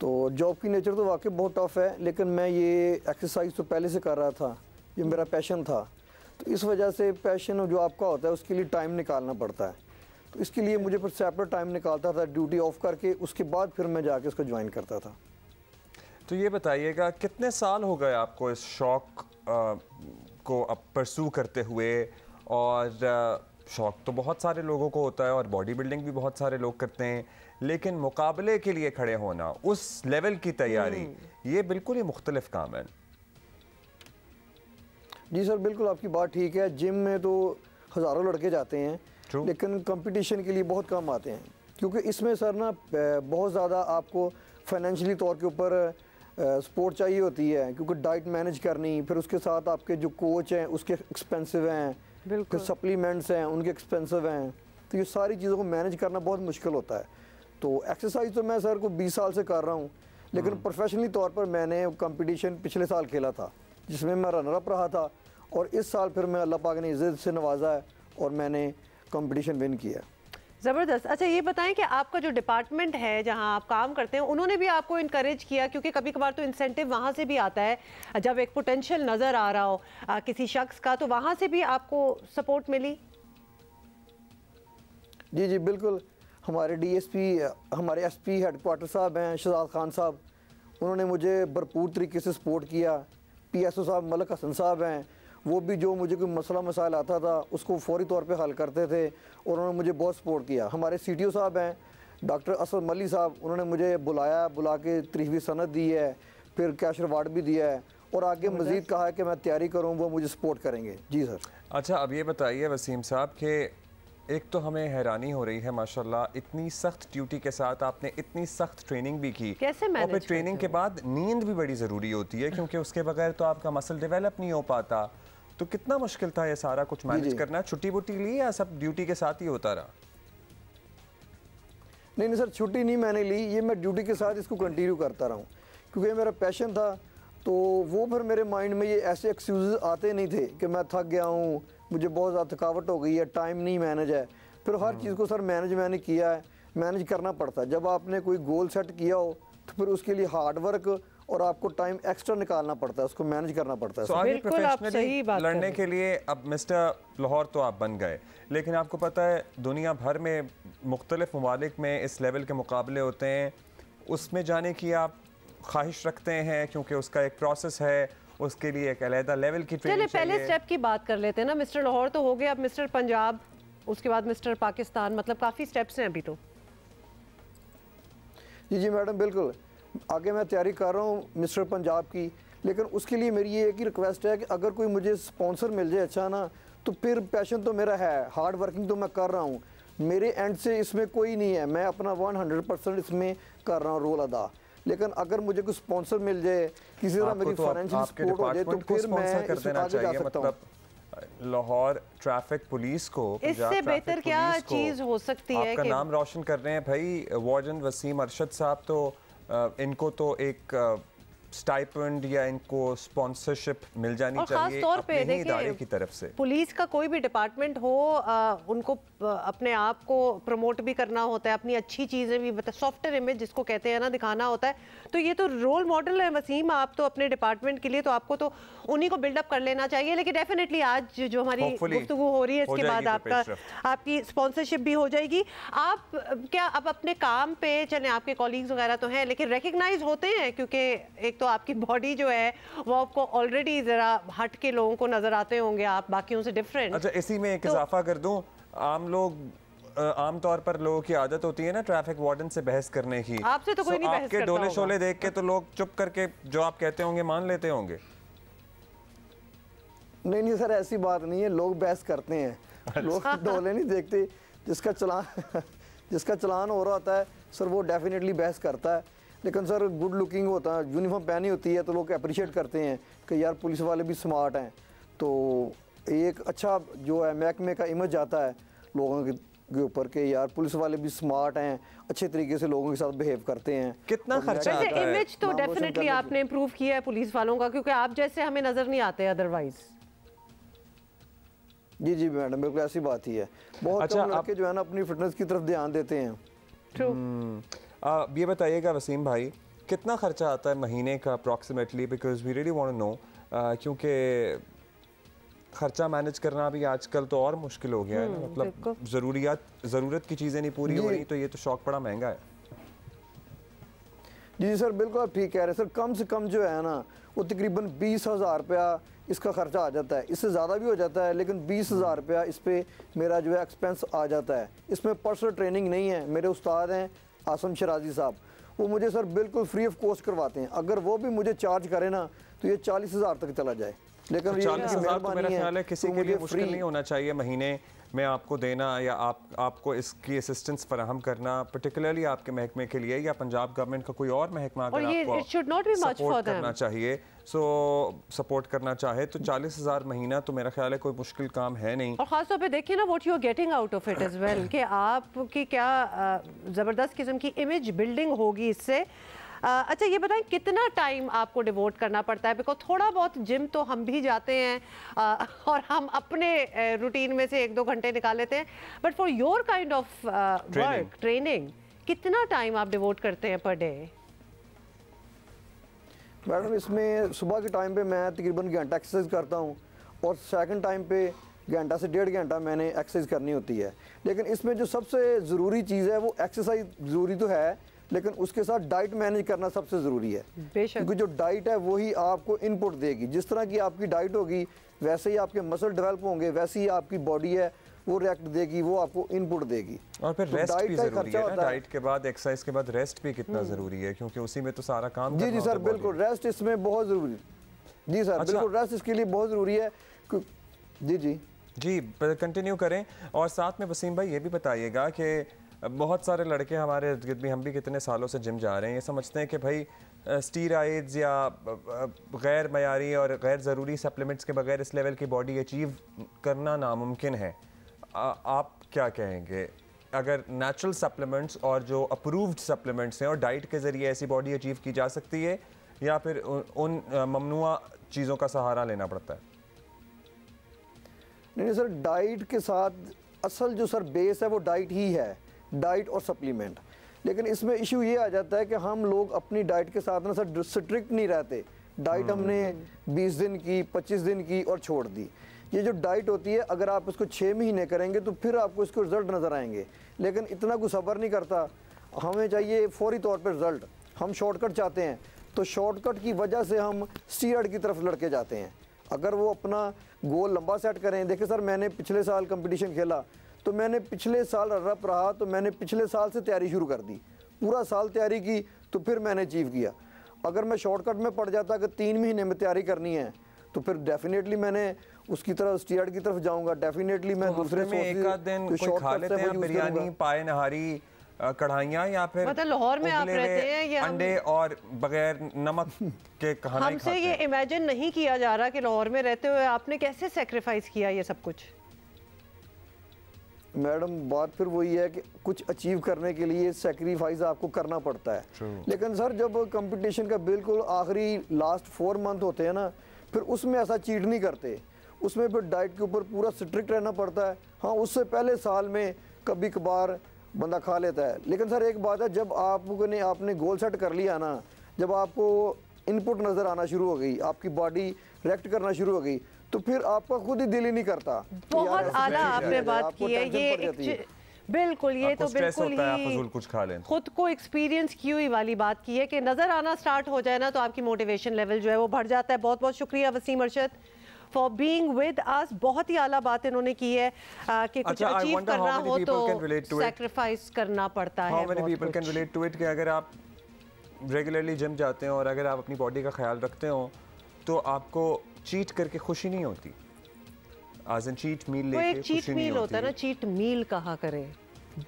तो जॉब की नेचर तो वाकई बहुत टफ़ है, लेकिन मैं ये एक्सरसाइज तो पहले से कर रहा था, ये मेरा पैशन था। तो इस वजह से पैशन जो आपका होता है उसके लिए टाइम निकालना पड़ता है। तो इसके लिए मुझे फिर सेपरेट टाइम निकालता था, ड्यूटी ऑफ करके, उसके बाद फिर मैं जाके उसको ज्वाइन करता था। तो ये बताइएगा कितने साल हो गए आपको इस शौक को अब परसू करते हुए? और शौक तो बहुत सारे लोगों को होता है और बॉडी बिल्डिंग भी बहुत सारे लोग करते हैं, लेकिन मुकाबले के लिए खड़े होना, उस लेवल की तैयारी, ये बिल्कुल ही मुख्तलिफ काम है। जी सर बिल्कुल आपकी बात ठीक है। जिम में तो हज़ारों लड़के जाते हैं लेकिन कंपटीशन के लिए बहुत कम आते हैं, क्योंकि इसमें सर ना बहुत ज़्यादा आपको फाइनेंशियली तौर के ऊपर सपोर्ट चाहिए होती है, क्योंकि डाइट मैनेज करनी, फिर उसके साथ आपके जो कोच हैं उसके एक्सपेंसिव हैं, फिर सप्लीमेंट्स हैं उनके एक्सपेंसिव हैं, तो ये सारी चीज़ों को मैनेज करना बहुत मुश्किल होता है। तो एक्सरसाइज तो मैं सर को 20 साल से कर रहा हूँ, लेकिन प्रोफेशनली तौर पर मैंने कंपटीशन पिछले साल खेला था जिसमें मैं रनर अप रहा था, और इस साल फिर मैं अल्लाह पाक ने इज़्ज़त से नवाजा है और मैंने कंपटीशन विन किया। ज़बरदस्त। अच्छा ये बताएं कि आपका जो डिपार्टमेंट है जहां आप काम करते हैं, उन्होंने भी आपको इनकरेज किया, क्योंकि कभी कभार तो इंसेंटिव वहां से भी आता है, जब एक पोटेंशियल नज़र आ रहा हो किसी शख्स का, तो वहां से भी आपको सपोर्ट मिली? जी जी बिल्कुल। हमारे डीएसपी, हमारे एसपी हेडक्वार्टर साहब हैं शहजाद खान साहब, उन्होंने मुझे भरपूर तरीके से सपोर्ट किया। पीएसओ साहब मलक हसन साहब हैं, वो भी जो मुझे कोई मसला मसाइल आता था उसको फौरी तौर पे हल करते थे और उन्होंने मुझे बहुत सपोर्ट किया। हमारे सीटीओ साहब हैं डॉक्टर असद मली साहब, उन्होंने मुझे बुला के तरीफ़ी सनद दी है, फिर कैश अवार्ड भी दिया है और आगे मज़ीद कहा है कि मैं तैयारी करूँ, वो मुझे सपोर्ट करेंगे। जी सर। अच्छा अब ये बताइए वसीम साहब कि एक तो हमें हैरानी हो रही है माशाल्लाह, इतनी सख्त ड्यूटी के साथ आपने इतनी सख्त ट्रेनिंग भी की, कैसे और फिर ट्रेनिंग के बाद नींद भी बड़ी ज़रूरी होती है, क्योंकि उसके बगैर तो आपका मसल डेवलप नहीं हो पाता। तो कितना मुश्किल था ये सारा कुछ मैनेज करना? छुट्टी बुट्टी ली या सब ड्यूटी के साथ ही होता रहा? नहीं सर, छुट्टी नहीं मैंने ली, ये मैं ड्यूटी के साथ इसको कंटिन्यू करता रहा हूँ, क्योंकि मेरा पैशन था। तो वो फिर मेरे माइंड में ये ऐसे एक्सक्यूज़ आते नहीं थे कि मैं थक गया हूँ, मुझे बहुत ज़्यादा थकावट हो गई है, टाइम नहीं मैनेज है। फिर हर चीज़ को सर मैंने किया है, मैनेज करना पड़ता है। जब आपने कोई गोल सेट किया हो तो फिर उसके लिए हार्ड वर्क और आपको टाइम एक्स्ट्रा निकालना पड़ता है, उसको मैनेज करना पड़ता है। बिल्कुल आप सही बात लड़ने के लिए अब मिस्टर लाहौर तो आप बन गए, लेकिन आपको पता है दुनिया भर में मुख्तलिफ ममालिक में इस लेवल के मुकाबले होते हैं, उसमें जाने की आप ख्वाहिश रखते हैं? क्योंकि उसका एक प्रोसेस है, उसके लिए एक अलहदा लेवल की ट्रेनिंग चाहिए। पहले स्टेप की बात कर लेते हैं ना। मिस्टर लाहौर तो हो गया, अब मिस्टर पंजाब, उसके बाद मिस्टर पाकिस्तान, मतलब काफ़ी स्टेप्स हैं अभी तो। जी मैडम बिल्कुल, आगे मैं तैयारी कर रहा हूँ मिस्टर पंजाब की, लेकिन उसके लिए मेरी ये एक ही रिक्वेस्ट है कि अगर कोई मुझे स्पॉन्सर मिल जाए अच्छा ना, तो फिर पैशन तो मेरा है, हार्ड वर्किंग तो मैं कर रहा हूँ, मेरे एंड से इसमें कोई नहीं है, मैं अपना 100% इसमें कर रहा हूँ रोल अदा। लेकिन अगर मुझे कोई स्पॉन्सर मिल जाए, किसी तरह मेरी फाइनेंशियल सपोर्ट हो जाए, तो फिर मैं इसमें आगे जा सकता हूँ। लाहौर ट्रैफिक पुलिस को इससे बेहतर क्या चीज हो सकती है? आपका नाम रोशन कर रहे हैं भाई वार्डन वसीम अरशद साहब, तो इनको तो एक स्टाइपेंड या इनको स्पॉन्सरशिप मिल जानी चाहिए अपने ही इदारे की तरफ से। पुलिस का कोई भी डिपार्टमेंट हो, उनको अपने आप को प्रमोट भी करना होता है, अपनी अच्छी चीज़ें भी सॉफ्टवेयर इमेज जिसको कहते हैं ना दिखाना होता है। तो ये तो रोल मॉडल है वसीम, आप तो अपने डिपार्टमेंट के लिए, तो आपको तो उन्हीं को बिल्डअप कर लेना चाहिए। लेकिन डेफिनेटली आज जो हमारी गुफ्तगू हो रही है, इसके बाद आपकी स्पॉन्सरशिप भी हो जाएगी। आप क्या अब अपने काम पे चलें, आपके कॉलीग्स वगैरह तो हैं, लेकिन रिकग्नाइज होते हैं, क्योंकि एक तो आपकी बॉडी जो है वो आपको ऑलरेडी जरा हट के लोगों को नजर आते होंगे, आप बाकियों से डिफरेंट। अच्छा इसी में एक इजाफा कर दूं, आम तौर पर लोगों की आदत होती है ना ट्रैफिक वार्डन से बहस करने की। आपसे तो कोई नहीं बहस करता होगा। आपके डोले शोले देख के तो लोग चुप करके जो आप कहते होंगे मान लेते होंगे। नहीं सर, ऐसी बात नहीं है, लोग बहस करते हैं, लोग डोले नहीं देखते। जिसका चलान हो रहा होता है सर वो डेफिनेटली बहस करता है, लेकिन सर गुड लुकिंग होता है, यूनिफॉर्म पहनी होती है तो लोग अप्रिशिएट करते हैं कि यार पुलिस वाले भी स्मार्ट हैं। तो एक अच्छा जो है महकमे का इमेज आता है लोगों के ऊपर के यार पुलिस वाले भी स्मार्ट हैं, अच्छे तरीके से लोगों के साथ बिहेव करते हैं। कितना खर्चा आता है? इमेज तो डेफिनेटली आपने इंप्रूव किया है पुलिस वालों का, क्योंकि आप जैसे हमें नजर नहीं आते अदरवाइज। जी मैडम बिल्कुल ऐसी बात ही है। बहुत कम लड़के जो है ना अपनी फिटनेस की तरफ ध्यान देते हैं। ये बताइएगा वसीम भाई, कितना खर्चा आता है महीने का approximately, because we really want to know, क्योंकि खर्चा मैनेज करना भी आजकल तो और मुश्किल हो गया है ना, मतलब ज़रूरत की चीज़ें नहीं पूरी हो रही तो ये तो शौक बड़ा महंगा है। जी सर बिल्कुल आप ठीक कह रहे हैं सर, कम से कम जो है ना वो तकरीबन 20,000 रुपया इसका खर्चा आ जाता है, इससे ज़्यादा भी हो जाता है, लेकिन 20,000 रुपया इस पर मेरा जो है एक्सपेंस आ जाता है। इसमें पर्सनल ट्रेनिंग नहीं है, मेरे उस्ताद हैं आसम शराजी साहब, वो मुझे सर बिल्कुल फ्री ऑफ कॉस्ट करवाते हैं। अगर वो भी मुझे चार्ज करें ना तो ये 40,000 तक चला जाए। लेकिन तो 40,000 तो मेरा ख्याल है किसी के लिए मुश्किल नहीं होना चाहिए महीने में आपको देना या आपको इसकी असिस्टेंस फराहम करना, पर्टिकुलरली आपके महकमे के लिए या पंजाब गवर्नमेंट का कोई और महकमा अगर आपको सपोर्ट करना चाहिए, सपोर्ट करना चाहे तो 40,000 महीना तो मेरा ख्याल है कोई मुश्किल काम है नहीं। और खासतौर पे देखिए ना what you are getting out of it as well कि आपकी क्या ज़बरदस्त किस्म की इमेज बिल्डिंग होगी इससे। अच्छा ये बताएं कितना टाइम आपको डिवोट करना पड़ता है, बिकॉज थोड़ा बहुत जिम तो हम भी जाते हैं और हम अपने रूटीन में से 1-2 घंटे निकाल लेते हैं, but for your kind of work training कितना टाइम आप डिवोट करते हैं पर डे? मैडम इसमें सुबह के टाइम पे मैं तकरीबन घंटा एक्सरसाइज करता हूँ और सेकंड टाइम पे घंटा से 1.5 घंटा मैंने एक्सरसाइज करनी होती है। लेकिन इसमें जो सबसे ज़रूरी चीज़ है वो एक्सरसाइज ज़रूरी तो है, लेकिन उसके साथ डाइट मैनेज करना सबसे ज़रूरी है, क्योंकि जो डाइट है वही आपको इनपुट देगी। जिस तरह की आपकी डाइट होगी वैसे ही आपके मसल डेवलप होंगे, वैसे ही आपकी बॉडी है वो रिएक्ट देगी, वो आपको इनपुट देगी। और फिर रेस्ट भी ज़रूरी है ना, डाइट के बाद एक्सरसाइज के बाद रेस्ट भी कितना ज़रूरी है, क्योंकि उसी में तो सारा काम। जी सर बिल्कुल, रेस्ट इसमें बहुत ज़रूरी है। जी सर बिल्कुल, रेस्ट इसके लिए बहुत ज़रूरी है। जी कंटिन्यू करें। और साथ में वसीम भाई ये भी बताइएगा कि बहुत सारे लड़के हमारे इर्द भी, हम भी कितने सालों से जिम जा रहे हैं, ये समझते हैं कि भाई स्टीरॉइड्स या गैर मयारी और गैर ज़रूरी सप्लीमेंट्स के बगैर इस लेवल की बॉडी अचीव करना नामुमकिन है। आप क्या कहेंगे, अगर नेचुरल सप्लीमेंट्स और जो अप्रूव्ड सप्लीमेंट्स हैं और डाइट के ज़रिए ऐसी बॉडी अचीव की जा सकती है या फिर उन ममनुआ चीज़ों का सहारा लेना पड़ता है? नहीं सर, डाइट के साथ असल जो सर बेस है वो डाइट ही है, डाइट और सप्लीमेंट। लेकिन इसमें इशू ये आ जाता है कि हम लोग अपनी डाइट के साथ ना सर स्ट्रिक्ट नहीं रहते। डाइट हमने 20 दिन की, 25 दिन की और छोड़ दी। ये जो डाइट होती है अगर आप इसको 6 महीने करेंगे तो फिर आपको इसको रिजल्ट नज़र आएंगे, लेकिन इतना कोई सब्र नहीं करता। हमें चाहिए फौरी तौर पर रिजल्ट, हम शॉर्टकट चाहते हैं, तो शॉर्टकट की वजह से हम स्टीरॉइड की तरफ लड़के जाते हैं। अगर वो अपना गोल लंबा सेट करें, देखिए सर मैंने पिछले साल कंपटीशन खेला तो मैंने पिछले साल रनअप रहा, तो मैंने पिछले साल से तैयारी शुरू कर दी, पूरा साल तैयारी की तो फिर मैंने अचीव किया। अगर मैं शॉर्टकट में पड़ जाता कि 3 महीने में तैयारी करनी है तो फिर डेफिनेटली मैंने उसकी तरफ स्टीरॉइड की तरफ जाऊंगा। डेफिनेटली मैं दूसरे में एक आध दिन कोई खा लेते हैं बिरयानी, पाए नहारी, कढ़ाइयाँ, या फिर मतलब लाहौर में आप रहते हैं या अंडे और बगैर नमक के खाना हमसे ये इमेजिन नहीं किया जा रहा कि लाहौर में रहते हुए आपने कैसे सेक्रीफाइस किया ये सब कुछ। मैडम बात फिर वही है कि कुछ अचीव करने के लिए सेक्रीफाइस आपको करना पड़ता है। लेकिन सर जब कंपटीशन का बिल्कुल आखिरी लास्ट 4 मंथ होते हैं ना, फिर उसमें ऐसा चीट नहीं करते, उसमें फिर डाइट के ऊपर पूरा स्ट्रिक्ट रहना पड़ता है। हाँ उससे पहले साल में कभी कभार बंदा खा लेता है। लेकिन सर एक बात है, जब आपने गोल सेट कर लिया ना, जब आपको इनपुट नज़र आना शुरू हो गई, आपकी बॉडी रिएक्ट करना शुरू हो गई, तो फिर आपका खुद ही दिल ही नहीं करता। बहुत आला आपने बात की है, ये बिल्कुल, ये तो बिल्कुल ही कुछ खा लें, खुद को एक्सपीरियंस की हुई वाली बात की है कि नज़र आना स्टार्ट हो जाए ना तो आपकी मोटिवेशन लेवल जो है वो बढ़ जाता है। बहुत बहुत शुक्रिया Wasim Arshad for being with us. बहुत ही आला बात इन्होंने की है कि कुछ अचीव करना हो तो सैक्रिफाइस करना पड़ता है। How many people can relate to it कि अगर आप रेगुलरली जिम जाते हो और अगर आप अपनी बॉडी का ख्याल रखते हो तो आपको चीट करके खुशी नहीं होती। आज चीट मील लेके चीट मील होता है ना, चीट मील कहा करें,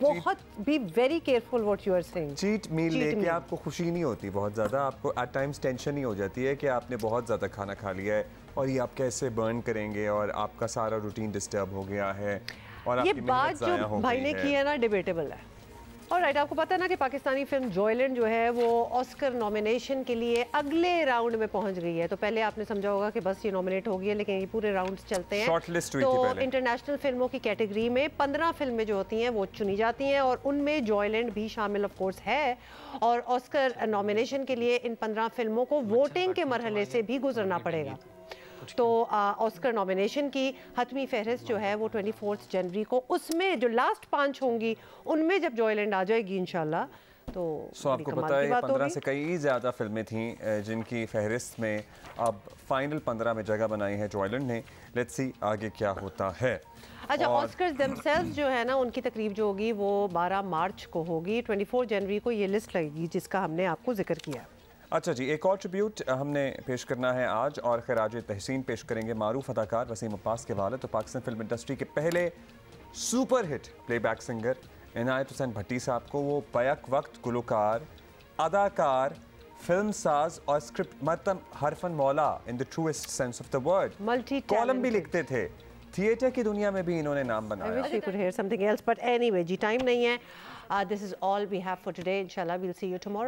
बहुत be very careful what you are saying. Cheat meal लेके आपको खुशी नहीं होती बहुत ज़्यादा, आपको एट टाइम्स टेंशन ही हो जाती है कि आपने बहुत ज़्यादा खाना खा लिया है और ये आप कैसे बर्न करेंगे और आपका सारा रूटीन डिस्टर्ब हो गया है और ये बात जो भाई ने की है ना डिबेटेबल है। और राइट, आपको पता है ना कि पाकिस्तानी फिल्म जॉयलैंड जो है वो ऑस्कर नॉमिनेशन के लिए अगले राउंड में पहुंच गई है। तो पहले आपने समझा होगा कि बस ये नॉमिनेट हो गई है, लेकिन ये पूरे राउंड्स चलते हैं। तो इंटरनेशनल फिल्मों की कैटेगरी में 15 फिल्में जो होती हैं वो चुनी जाती हैं और उनमें जॉयलैंड भी शामिल ऑफ कोर्स है। और ऑस्कर नॉमिनेशन के लिए इन 15 फिल्मों को वोटिंग के मरहले से भी गुजरना पड़ेगा। तो ऑस्कर नॉमिनेशन की हतमी फहरिस्त जो है वो 24 जनवरी को, उसमें जो लास्ट 5 होंगी उनमें जब जॉयलैंड आ जाएगी इंशाल्लाह तो आपको पता है 15 से कई ज़्यादा फिल्में थीं जिनकी फहरिस्त में अब फाइनल 15 में जगह बनाई है जॉयलैंड ने। लेट्स सी आगे क्या होता है। अच्छा, ऑस्कर्स देमसेल्व्स जो है ना उनकी तकरीब जो होगी वो 12 मार्च को होगी। 24 जनवरी को ये लिस्ट लगेगी जिसका हमने आपको जिक्र किया। अच्छा जी, एक और ट्रिब्यूट हमने पेश करना है आज, और खैराज तहसीन पेश करेंगे मारूफ अदाकार वसीम अब्बास के वालिद तो पाकिस्तान फिल्म इंडस्ट्री के पहले सुपर हिट प्लेबैक सिंगर इनायत हुसैन भट्टी साहब को। वो बैक वक्त गुलकार, अदाकार, फिल्म साज और स्क्रिप्ट मतलब हरफन मौला in the truest sense of the word. Column भी लिखते थे, थिएटर की दुनिया में भी इन्होंने नाम बनाया। I wish we could hear something else, but anyway, जी टाइम नहीं है. This is all we have for today. Inshallah, we'll see you tomorrow.